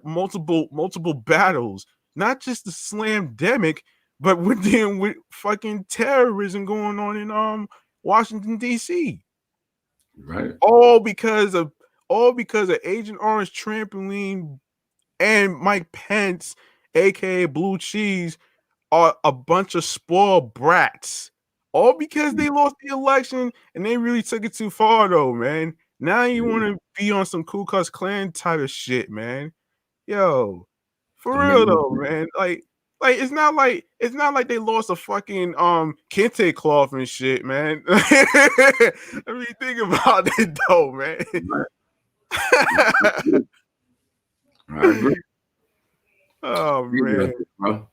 multiple battles, not just the slamdemic, but we're dealing with fucking terrorism going on in Washington D.C. Right. All because of Agent Orange Trampoline and Mike Pence, aka Blue Cheese, are a bunch of spoiled brats. All because they lost the election and they really took it too far, though, man. Now you want to be on some Ku Klux Klan type of shit, man. Yo, for real though, man. Like it's not like they lost a fucking kente cloth and shit, man. I mean, think about it though, man. I agree. Oh man, bro.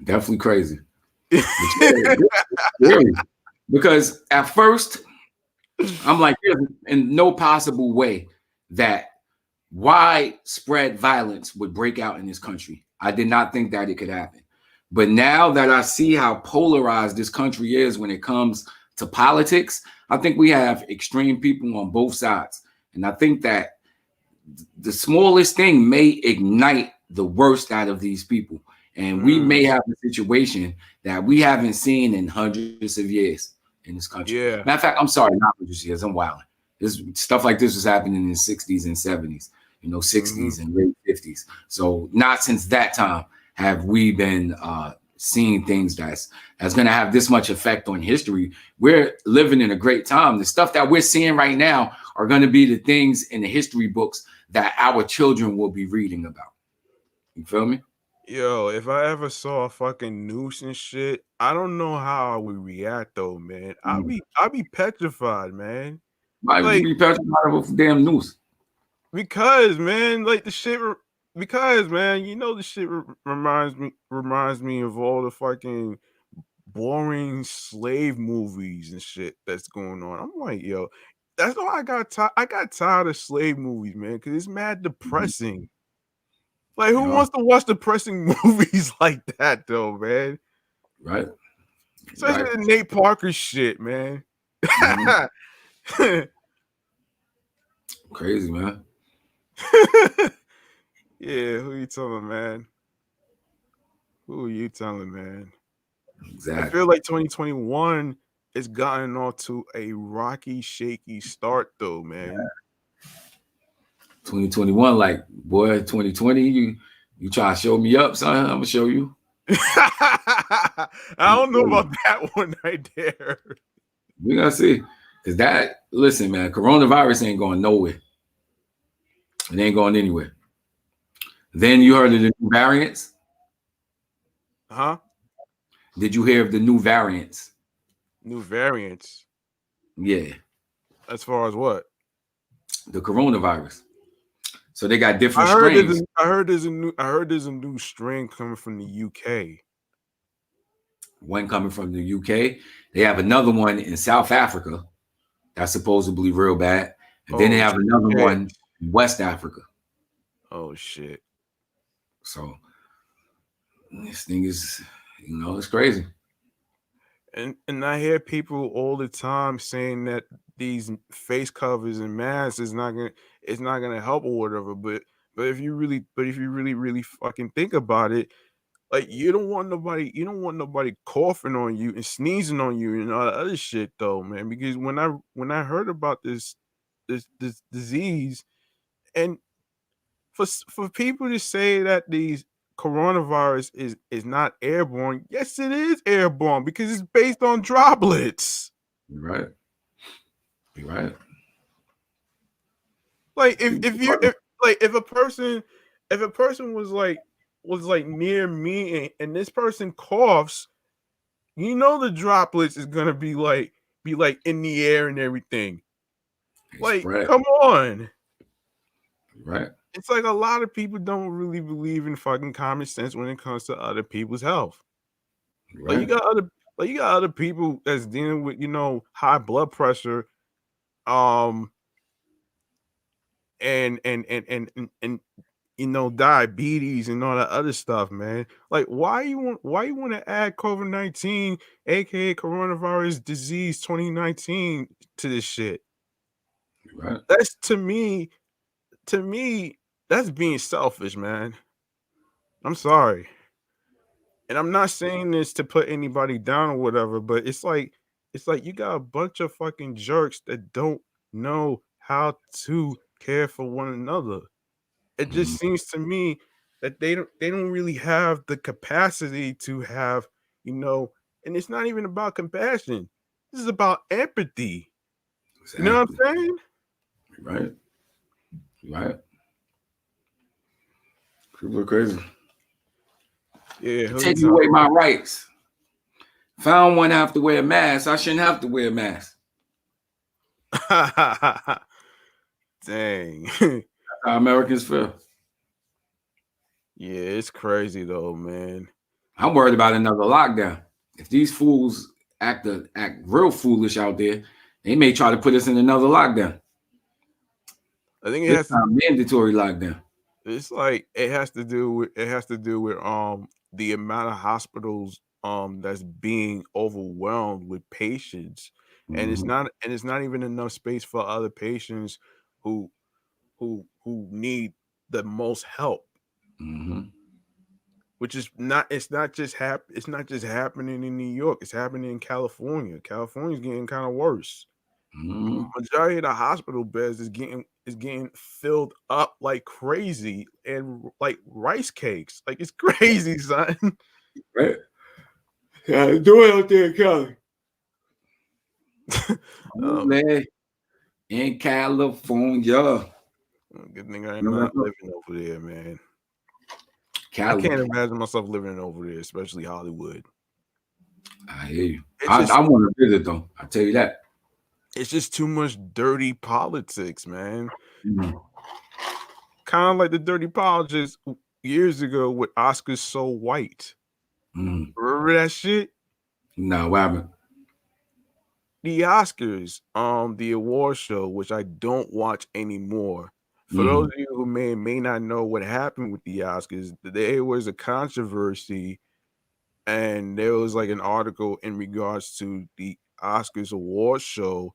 Definitely crazy. Because at first I'm like, there's in no possible way that widespread violence would break out in this country. I did not think that it could happen. But now that I see how polarized this country is when it comes to politics, I think we have extreme people on both sides. And I think that the smallest thing may ignite the worst out of these people. And we may have a situation that we haven't seen in hundreds of years in this country. Yeah. Matter of fact, I'm sorry, not hundreds of years. I'm wilding. This stuff like this was happening in the 60s and 70s, 60s and late 50s. So not since that time have we been seeing things that's going to have this much effect on history. We're living in a great time. The stuff that we're seeing right now are going to be the things in the history books that our children will be reading about. You feel me? Yo, if I ever saw a fucking noose and shit, I don't know how I would react though, man. I'd be petrified, man. Like, be petrified of a damn noose. because man, like the shit. Because man, you know the shit reminds me of all the fucking boring slave movies and shit that's going on. I'm like, yo, that's why I got tired of slave movies, man, because it's mad depressing. Like, who wants to watch depressing movies like that, though, man? Right. Especially the Nate Parker shit, man. Crazy, man. Yeah, who you telling, man? Who are you telling, man? Exactly. I feel like 2021 has gotten off to a rocky, shaky start, though, man. 2021, like, boy, 2020, you try to show me up, son. I'm gonna show you. I don't know about that one right there. We're gonna see. Cause that, listen, man, coronavirus ain't going nowhere. It ain't going anywhere. Then you heard of the new variants? Huh? Did you hear of the new variants? New variants? Yeah. As far as what? The coronavirus. So they got different strains. I heard there's a new strain coming from the UK. One coming from the UK. They have another one in South Africa that's supposedly real bad. And then they have another one in West Africa. Oh shit. So this thing is, it's crazy. And I hear people all the time saying that these face covers and masks is not gonna help or whatever. But if you really fucking think about it, like you don't want nobody coughing on you and sneezing on you and all that other shit though, man. Because when I heard about this disease, and for people to say that these coronavirus is not airborne, yes, it is airborne because it's based on droplets. You're right. Like if a person was like near me and this person coughs, the droplets is gonna be like in the air and everything. Like, come on. Right. It's like a lot of people don't really believe in fucking common sense when it comes to other people's health. Right. Like you got other people that's dealing with high blood pressure, and diabetes and all that other stuff, man. Like, why you want to add COVID-19, aka coronavirus disease 2019, to this shit? Right. That's to me, that's being selfish, man. I'm sorry. And I'm not saying this to put anybody down or whatever, but it's like you got a bunch of fucking jerks that don't know how to care for one another. It just seems to me that they don't really have the capacity to have, and it's not even about compassion. This is about empathy. Exactly. You know what I'm saying? Right. People are crazy. Yeah. Taking away my rights. If I don't want to have to wear a mask, I shouldn't have to wear a mask. Dang. That's how Americans feel. Yeah, it's crazy though, man. I'm worried about another lockdown. If these fools act real foolish out there, they may try to put us in another lockdown. I think it has to be mandatory lockdown. It's like it has to do with the amount of hospitals that's being overwhelmed with patients, and it's not even enough space for other patients who need the most help. Which is it's not just happening in New York, it's happening in California. California's getting kind of worse. Majority of the hospital beds is getting filled up like crazy and like rice cakes. Like, it's crazy, son. Right. Yeah, do it out there in Cali. Man, in California. Good thing I'm not living over there, man. I can't imagine myself living over there, especially Hollywood. I hear you. I want to visit though. I tell you that. It's just too much dirty politics, man. kind of like the Dirty Politics years ago with Oscars So White. Remember that shit? No, what happened? The Oscars, the award show, which I don't watch anymore. For those of you who may not know what happened with the Oscars, there was a controversy, and there was like an article in regards to the Oscars award show,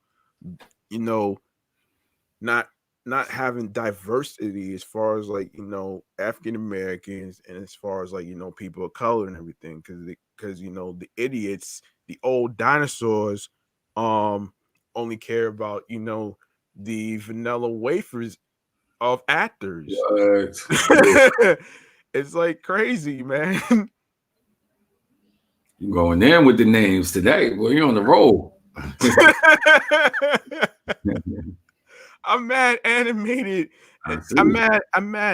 you know, not having diversity as far as like, you know, African Americans and as far as like, you know, people of color and everything, because you know, the idiots, the old dinosaurs, only care about, you know, the vanilla wafers of actors. It's like crazy, man. You going in with the names today? Well, you're on the roll. I'm mad animated. I'm mad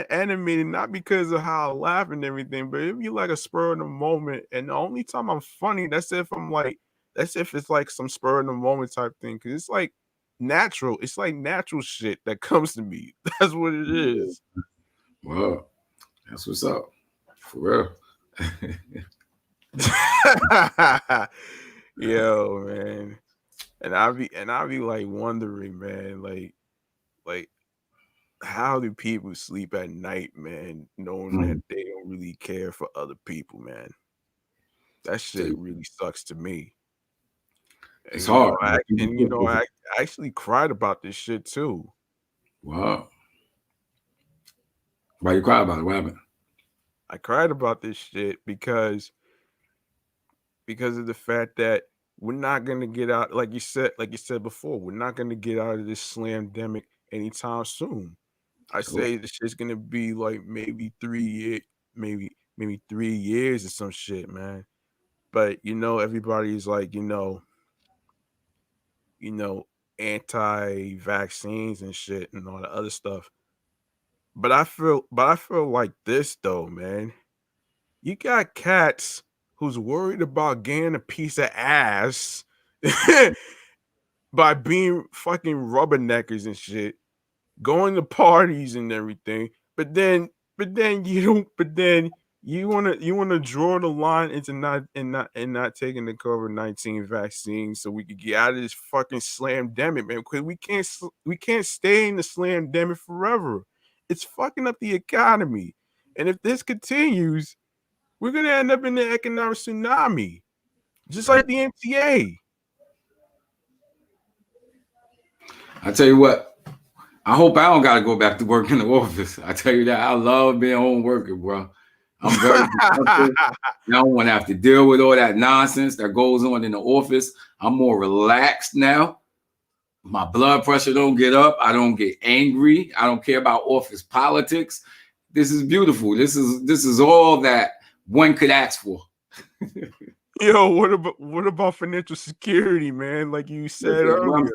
animated, not because of how I laugh and everything, but it'd be like a spur of the moment. And the only time I'm funny, that's if it's like some spur of the moment type thing. Cause it's like natural. It's like natural shit that comes to me. That's what it is. Well, that's what's up. For real. Yo, man. And I be like wondering, man, like how do people sleep at night, man, knowing that they don't really care for other people, man? That shit really sucks to me. It's hard. I actually cried about this shit too. Wow. Why you cry about it? What happened? I cried about this shit because of the fact that we're not gonna get out, like you said before, we're not gonna get out of this slam-demic anytime soon. I say this shit's gonna be like maybe 3 years, maybe 3 years or some shit, man. But you know, everybody's like, you know, anti-vaccines and shit and all the other stuff. But I feel like this though, man. You got cats who's worried about getting a piece of ass by being fucking rubberneckers and shit, going to parties and everything. But then you wanna draw the line into not taking the COVID-19 vaccine so we could get out of this fucking slam-demic, man. Because we can't stay in the slam-demic forever. It's fucking up the economy. And if this continues, we're gonna end up in the economic tsunami, just like the MTA. I tell you what, I hope I don't gotta go back to work in the office. I tell you that I love being home working, bro. I'm very productive. I don't want to have to deal with all that nonsense that goes on in the office. I'm more relaxed now. My blood pressure don't get up. I don't get angry. I don't care about office politics. This is beautiful. This is all that one could ask for. Yo, what about financial security, man? Like you said earlier.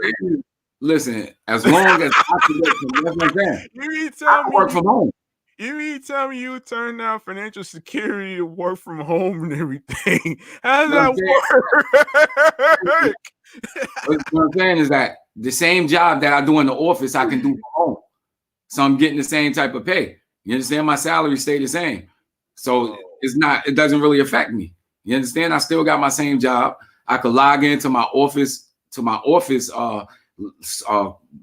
Listen, as long as I can work from home. You mean tell me you turn down financial security to work from home and everything? How does that work? What I'm saying is that the same job that I do in the office, I can do from home. So I'm getting the same type of pay. You understand? My salary stay the same. So it doesn't really affect me. You understand? I still got my same job. I could log into my office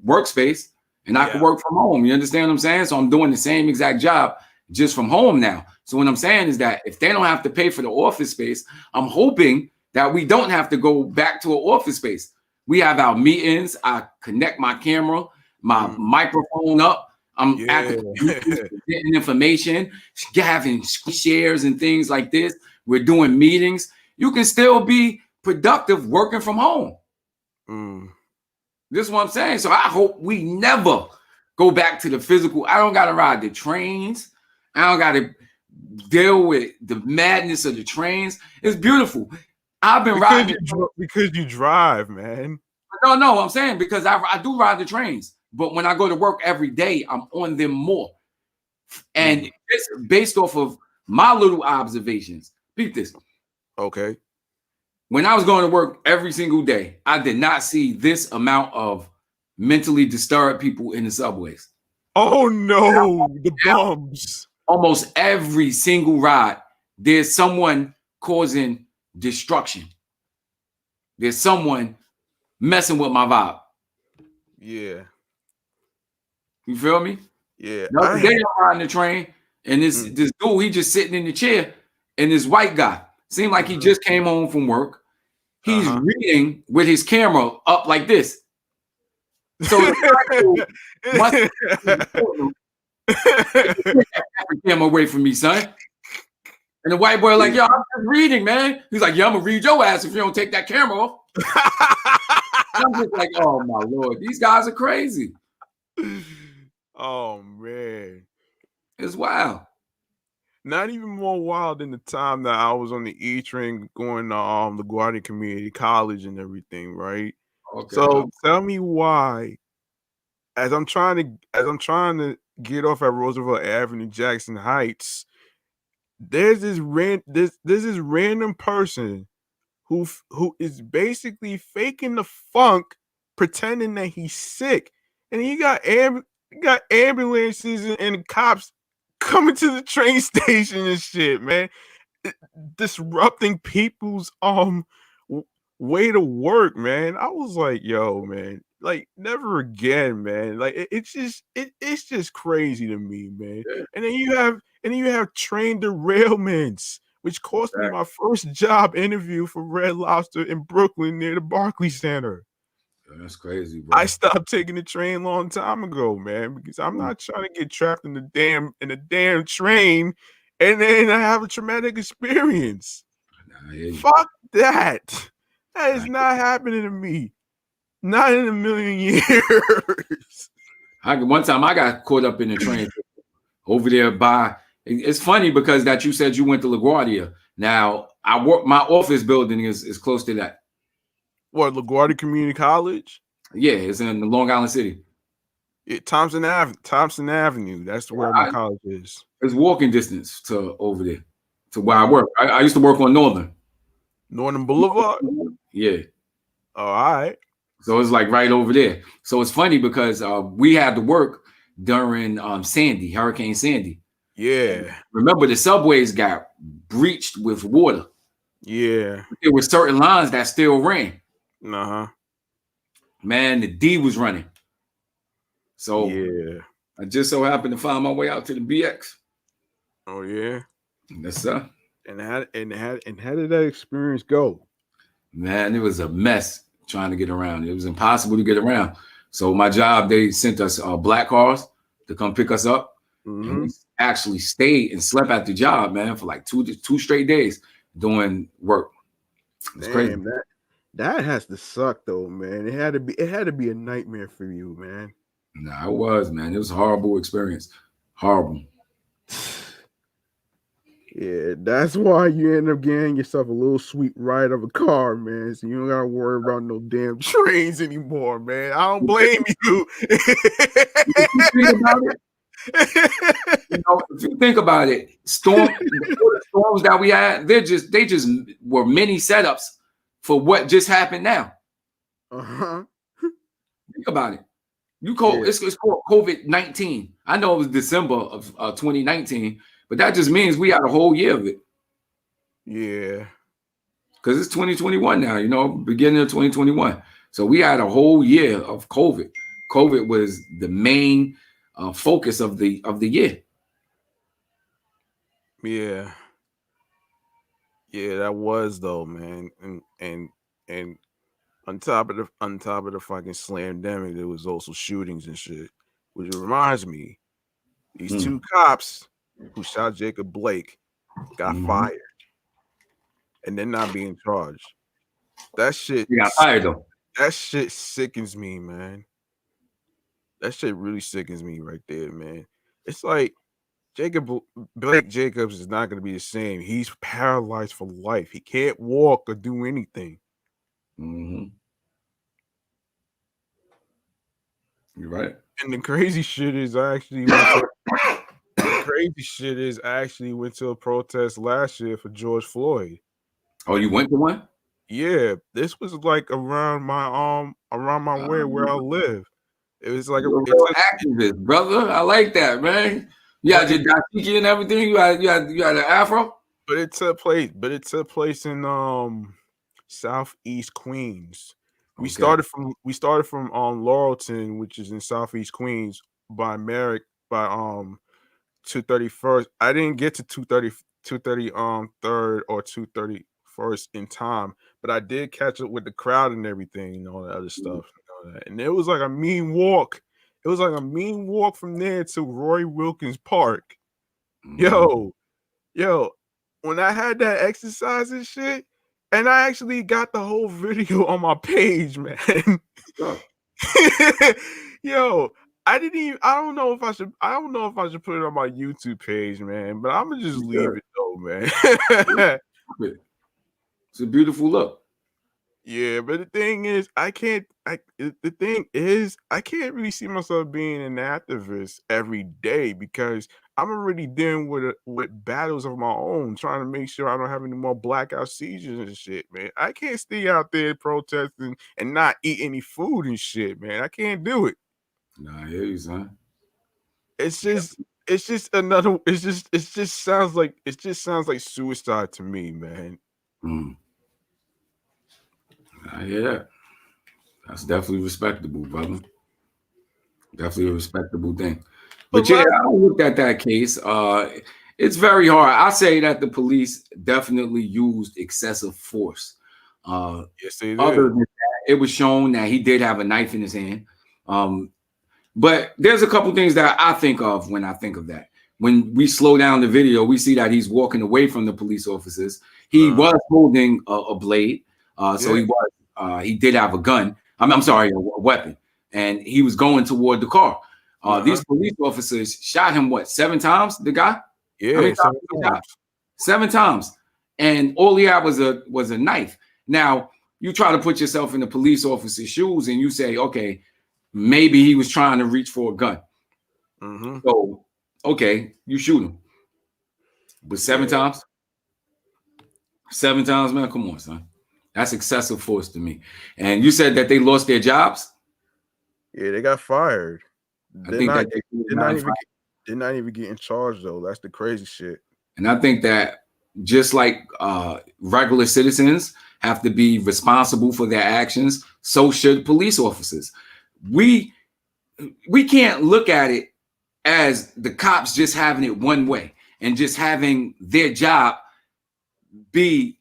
workspace, and I can work from home. You understand what I'm saying? So I'm doing the same exact job just from home now. So what I'm saying is that if they don't have to pay for the office space, I'm hoping that we don't have to go back to an office space. We have our meetings. I connect my camera, my microphone up. I'm at the computer getting information, having shares and things like this. We're doing meetings. You can still be productive working from home. This is what I'm saying. So I hope we never go back to the physical. I don't got to ride the trains. I don't got to deal with the madness of the trains. It's beautiful. I've been riding because you drive, man. No, I'm saying because I do ride the trains. But when I go to work every day, I'm on them more. And it's based off of my little observations. Peep this. Okay. When I was going to work every single day, I did not see this amount of mentally disturbed people in the subways. Oh no, the bums. Almost every single ride, there's someone causing destruction. There's someone messing with my vibe. Yeah. You feel me? Yeah. The other day I'm riding the train, and this dude, he just sitting in the chair, and this white guy seemed like he just came home from work. He's reading with his camera up like this. So must camera away from me, son. And the white boy like, yo, I'm just reading, man. He's like, yeah, I'm gonna read your ass if you don't take that camera off. And I'm just like, oh my Lord, these guys are crazy. Oh man, it's wild. Not even more wild than the time that I was on the E train going to LaGuardia Community College and everything, right? Okay. So tell me why, as I'm trying to get off at Roosevelt Avenue, Jackson Heights, there's this random person who is basically faking the funk, pretending that he's sick, and you got ambulances and cops coming to the train station and shit, man, disrupting people's way to work, man. I was like, yo, man, like never again, man. Like it's just crazy to me, man. Yeah. And then you have train derailments, which cost me my first job interview for Red Lobster in Brooklyn near the Barclays Center. That's crazy, bro. I stopped taking the train a long time ago, man, because I'm not trying to get trapped in the damn train and then I have a traumatic experience. Fuck that. That is not happening to me. Not in a million years. One time I got caught up in the train over there by. It's funny because that you said you went to LaGuardia. Now my office building is close to that. What, LaGuardia Community College? Yeah, it's in Long Island City. Thompson Avenue. That's where my college is. It's walking distance to over there, to where I work. I used to work on Northern Boulevard? Yeah. Oh, all right. So it's like right over there. So it's funny because we had to work during Hurricane Sandy. Yeah. And remember, the subways got breached with water. Yeah. There were certain lines that still ran. Uh-huh. Man, the D was running. So yeah, I just so happened to find my way out to the BX. Oh yeah. Yes, sir. And how did that experience go? Man, it was a mess trying to get around. It was impossible to get around. So my job, they sent us black cars to come pick us up. Mm-hmm. And we actually stayed and slept at the job, man, for like two straight days doing work. It's crazy. That has to suck though, man. It had to be a nightmare for you, man. Nah, it was, man. It was a horrible experience. Horrible. Yeah, that's why you end up getting yourself a little sweet ride of a car, man. So you don't gotta worry about no damn trains anymore, man. I don't blame you. If you think about it, storms that we had, they just were mini setups for what just happened now. Think about it. It's called COVID-19. I know it was December of 2019, but that just means we had a whole year of it. Yeah. Because it's 2021 now, beginning of 2021. So we had a whole year of COVID. COVID was the main focus of the year. Yeah. Yeah, that was though, man. And on top of the fucking slamdemic, there was also shootings and shit. Which reminds me, these two cops who shot Jacob Blake got fired. And they're not being charged. That shit. He got fired though. That shit sickens me, man. That shit really sickens me right there, man. It's like Blake Jacobs is not going to be the same. He's paralyzed for life. He can't walk or do anything. Mm-hmm. You're right. And the crazy shit is I actually went to a protest last year for George Floyd. Oh, you went to one? Yeah, this was like around my way where I live. It was like You're a real activist, brother. I like that, man. You had your dashiki and everything. You had an afro. But it took place in Southeast Queens. We started from Laurelton, which is in Southeast Queens, by Merrick, by 231st. I didn't get to 230 third or 231st in time, but I did catch up with the crowd and everything and all that other stuff. And, all that. And it was like a mean walk. It was like a mean walk from there to Roy Wilkins Park. Yo, when I had that exercise and shit, and I actually got the whole video on my page, man. Yo, I don't know if I should put it on my YouTube page, man, but I'm gonna just leave it though, man. It's a beautiful look. Yeah, but the thing is, I can't really see myself being an activist every day because I'm already dealing with battles of my own, trying to make sure I don't have any more blackout seizures and shit, man. I can't stay out there protesting and not eat any food and shit, man. I can't do it. Nah, I hear you, son. It just sounds like suicide to me, man. I hear that. That's definitely respectable, brother. Definitely a respectable thing. But yeah, I looked at that case. It's very hard. I say that the police definitely used excessive force. Yes, they did. Other than that, it was shown that he did have a knife in his hand. But there's a couple things that I think of when I think of that. When we slow down the video, we see that he's walking away from the police officers. He was holding a blade. So he did have a gun. I'm sorry, a weapon. And he was going toward the car. These police officers shot him, 7 times, the guy? Yeah, 7 times. And all he had was a knife. Now, you try to put yourself in the police officer's shoes and you say, okay, maybe he was trying to reach for a gun. So, okay, you shoot him. But 7 times? 7 times, man? Come on, son. That's excessive force to me. And you said that they lost their jobs? Yeah, they got fired. They're not even getting charged, though. That's the crazy shit. And I think that just like regular citizens have to be responsible for their actions, so should police officers. We can't look at it as the cops just having it one way and just having their job be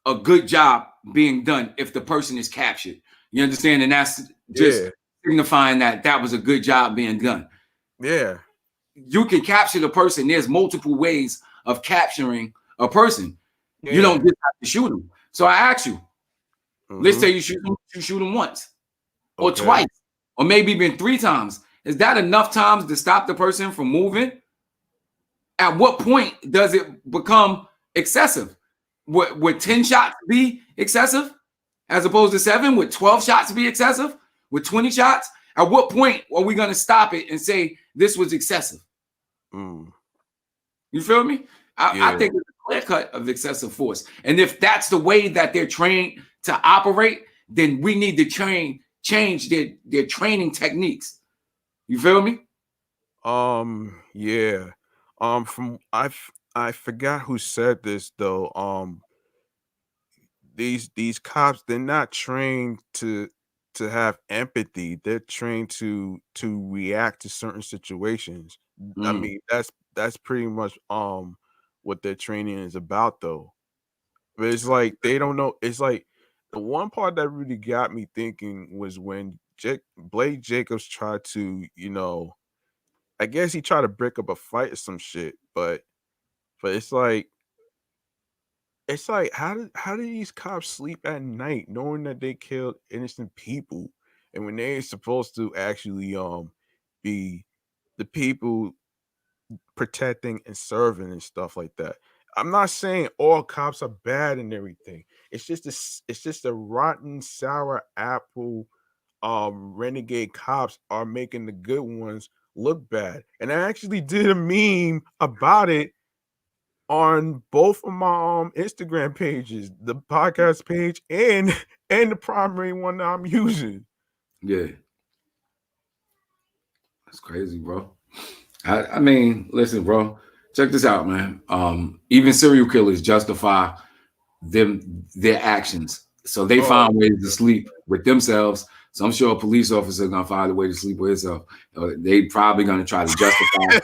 a good job being done if the person is captured. You understand? And that's just signifying that was a good job being done. Yeah. You can capture the person. There's multiple ways of capturing a person. Yeah. You don't just have to shoot him. So I ask you, let's say you shoot him once or twice, or maybe even 3 times. Is that enough times to stop the person from moving? At what point does it become excessive? Would 10 shots be excessive as opposed to 7? Would 12 shots be excessive? With 20 shots? At what point are we going to stop it and say this was excessive? You feel me? I think it's a clear cut of excessive force. And if that's the way that they're trained to operate, then we need to change their training techniques. You feel me? Yeah. I forgot who said this though. These cops, they're not trained to have empathy. They're trained to react to certain situations. I mean, that's pretty much what their training is about though. But it's like they don't know. It's like the one part that really got me thinking was when Blake Jacobs tried to, I guess he tried to break up a fight or some shit, but it's like how do these cops sleep at night knowing that they killed innocent people, and when they're supposed to actually be the people protecting and serving and stuff like that. I'm not saying all cops are bad and everything. It's just a rotten sour apple. Renegade cops are making the good ones look bad, and I actually did a meme about it on both of my Instagram pages, the podcast page and the primary one that I'm using. Yeah. That's crazy, bro. I mean, listen, bro. Check this out, man. Even serial killers justify their actions, so they find ways to sleep with themselves. So I'm sure a police officer gonna find a way to sleep with himself. They probably gonna try to justify.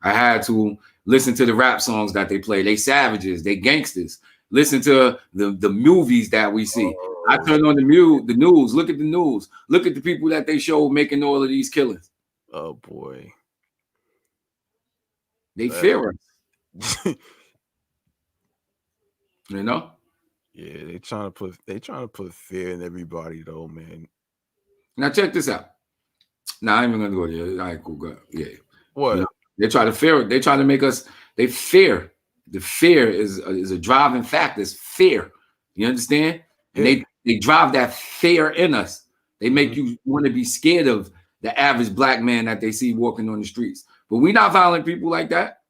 I had to listen to the rap songs that they play. They savages, they gangsters. Listen to the movies that we see. I turn on the news. Look at the news. Look at the people that they show making all of these killings. Oh boy, they fear us. You know? Yeah, they trying to put fear in everybody though, man. Now check this out. Now I'm even gonna go there. All right, cool, good. Yeah. What? You know, they try to fear. They try to make us. They fear. The fear is a driving factor. It's fear. You understand? And they drive that fear in us. They make you want to be scared of the average black man that they see walking on the streets. But we not violent people like that.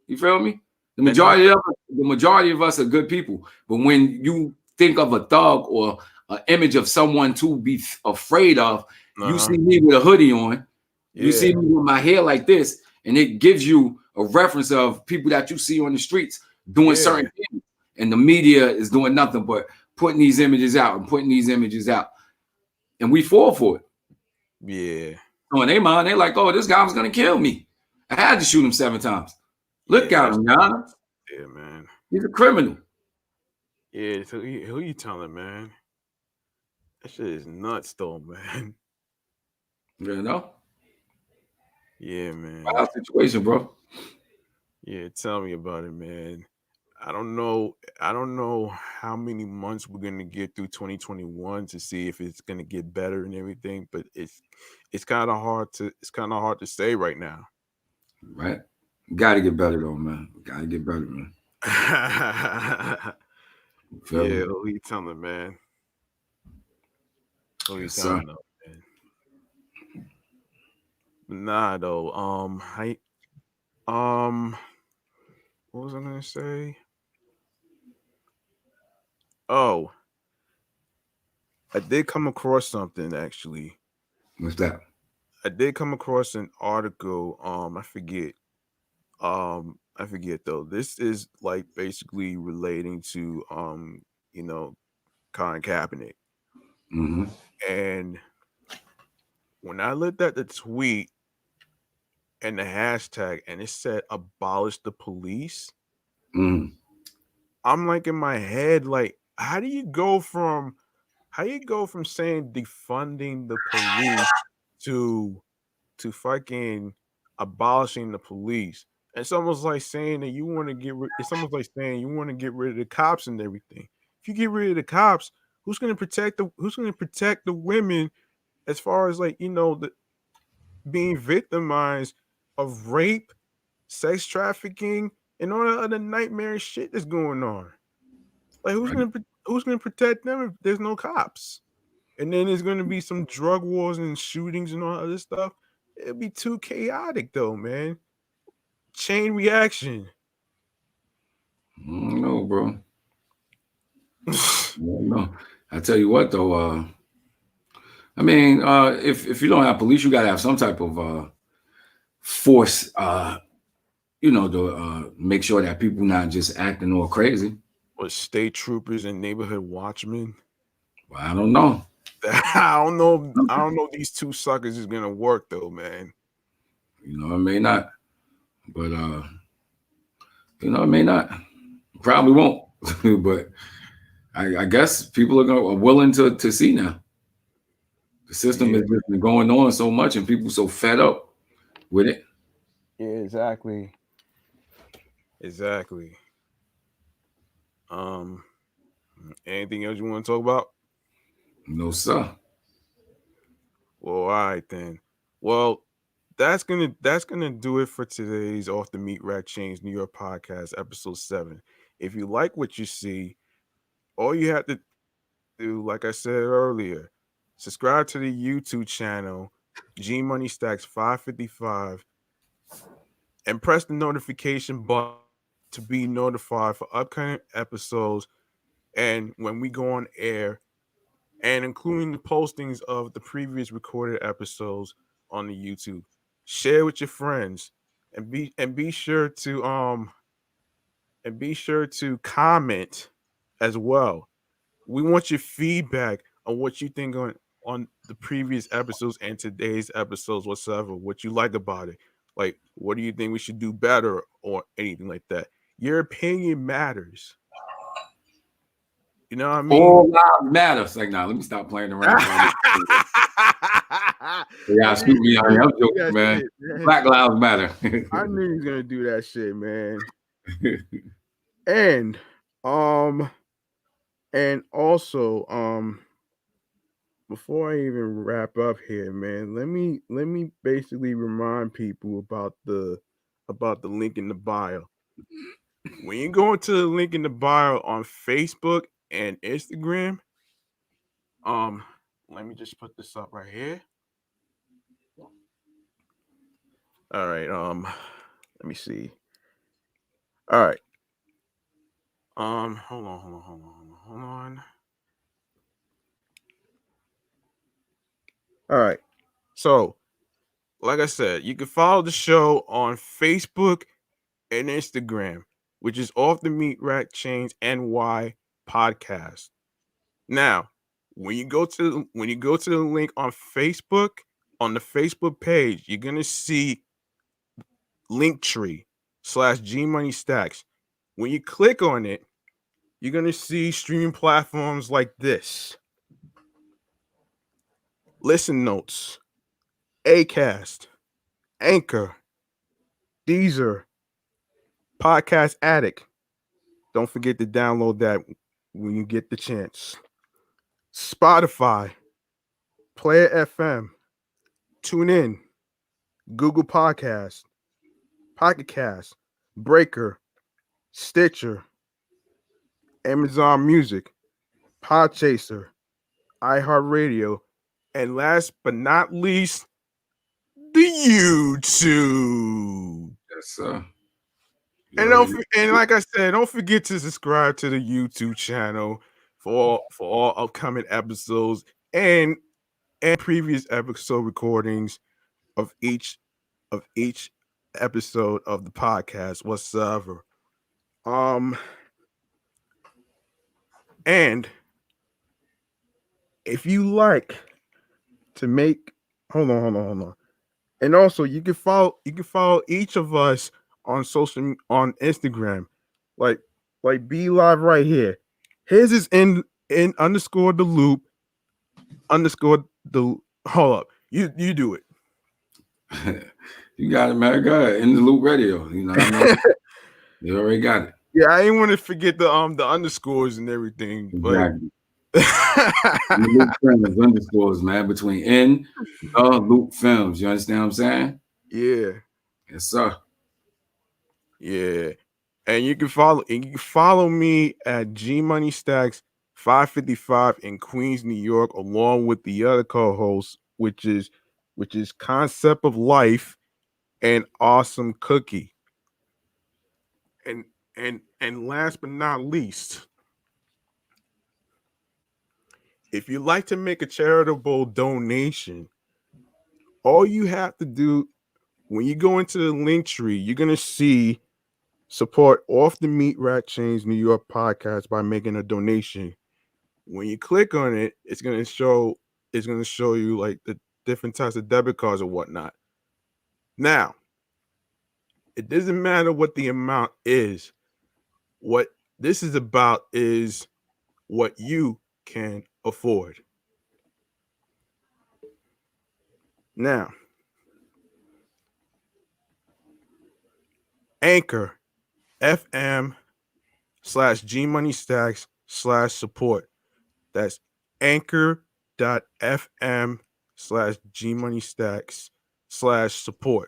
You feel me? The majority of us are good people. But when you think of a thug or an image of someone to be afraid of, you see me with a hoodie on. You see me with my hair like this, and it gives you a reference of people that you see on the streets doing certain things. And the media is doing nothing but putting these images out and putting these images out. And we fall for it. Yeah. So in their mind, they're like, oh, this guy was going to kill me. I had to shoot him 7 times. Look at him, y'all. Yeah, man. He's a criminal. Yeah, so who you telling, man? That shit is nuts, though, man. You know? Yeah, man. Wild situation, bro. Yeah, tell me about it, man. I don't know how many months we're gonna get through 2021 to see if it's gonna get better and everything, but it's kind of hard to say right now. Right. Got to get better though, man. Got to get better, man. Yeah, who you telling, man? Who you telling, man? Nah, though. What was I gonna say? Oh, I did come across something actually. What's that? I did come across an article. I forget though. This is like basically relating to Colin Kaepernick. And when I looked at the tweet and the hashtag and it said abolish the police, I'm like in my head, like, how do you go from saying defunding the police to fucking abolishing the police? It's almost like saying that you want to get rid. It's almost like saying you want to get rid of the cops and everything. If you get rid of the cops, who's going to protect the women as far as like the being victimized of rape, sex trafficking, and all the other nightmare shit that's going on? Like who's gonna protect them if there's no cops? And then there's gonna be some drug wars and shootings and all that other stuff. It'd be too chaotic though, man. Chain reaction. No, bro. No. I tell you what though, I mean, if you don't have police, you gotta have some type of force, to make sure that people not just acting all crazy. Or state troopers and neighborhood watchmen. Well, I don't know. I don't know. These two suckers is gonna work though, man. It may not, but it may not. Probably won't. But I guess people are willing to see now. The system has been going on so much, and people so fed up with it. Yeah, exactly. Anything else you want to talk about? No, sir. Well, all right then. Well, that's gonna do it for today's Off the Meatrack Chainz New York podcast, episode 7. If you like what you see, all you have to do, like I said earlier, subscribe to the YouTube channel, G Money Stacks 555, and press the notification button to be notified for upcoming episodes and when we go on air, and including the postings of the previous recorded episodes on the YouTube. Share with your friends, and be sure to comment as well. We want your feedback on what you think on the previous episodes and today's episodes, whatsoever. What you like about it, like what do you think we should do better or anything like that. Your opinion matters. You know what I mean? All lives matter. It's like, nah, let me stop playing around. Yeah, shoot me on. I'm joking, man. Shit, Black lives matter. I knew he was gonna do that shit, man. And also before I even wrap up here, man, let me basically remind people about the link in the bio. When you go into the link in the bio on Facebook and Instagram, let me just put this up right here. All right, let me see. All right. Hold on. All right. So, like I said, you can follow the show on Facebook and Instagram, which is Off the Meatrack Chainz NY podcast. Now, when you go to the link on Facebook, on the Facebook page, you're gonna see Linktree /G Money Stacks. When you click on it, you're gonna see streaming platforms like this: Listen Notes, Acast, Anchor, Deezer, Podcast Addict. Don't forget to download that when you get the chance. Spotify, Player FM, TuneIn, Google Podcast, Pocket Cast, Breaker, Stitcher, Amazon Music, Podchaser, iHeartRadio, and last but not least, the YouTube. Yes, sir. And like I said, don't forget to subscribe to the YouTube channel for all upcoming episodes and previous episode recordings of each episode of the podcast whatsoever. And if you like to make hold on. And also you can follow each of us on Instagram. Like be live right here. His is in underscore the loop underscore the hold up. You do it. You got it, man. Go ahead. In the Loop Radio. You know what I mean? You already got it. Yeah, I ain't want to forget the underscores and everything. Exactly. Loop Films underscores, man, between in the Loop Films. You understand what I'm saying? Yeah. Yes, sir. Yeah. And you can follow me at G Money Stacks 555 in Queens, New York, along with the other co-host, which is Concept of Life and Awesome Cookie. And last but not least, if you'd like to make a charitable donation, all you have to do when you go into the link tree, you're gonna see support Off the Meatrack Chainz New York podcast by making a donation. When you click on it, it's gonna show you like the different types of debit cards or whatnot. Now, it doesn't matter what the amount is. What this is about is what you can afford. Now, Anchor FM /G Money Stacks /support. That's anchor.fm /G Money Stacks /support.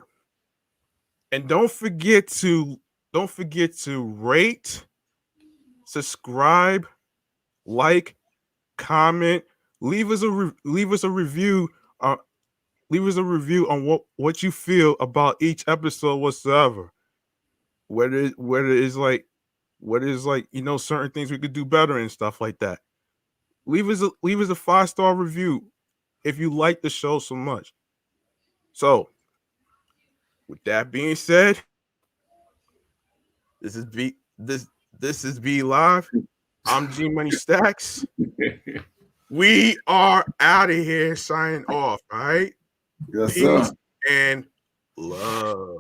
And don't forget to rate, subscribe, like, comment, leave us a review. Leave us a review on what you feel about each episode whatsoever. Whether it's like certain things we could do better and stuff like that. Leave us a 5-star review if you like the show so much. So, with that being said, this is B Live. I'm G Money Stacks. We are out of here. Signing off. All right. Yes, Peace sir. and love.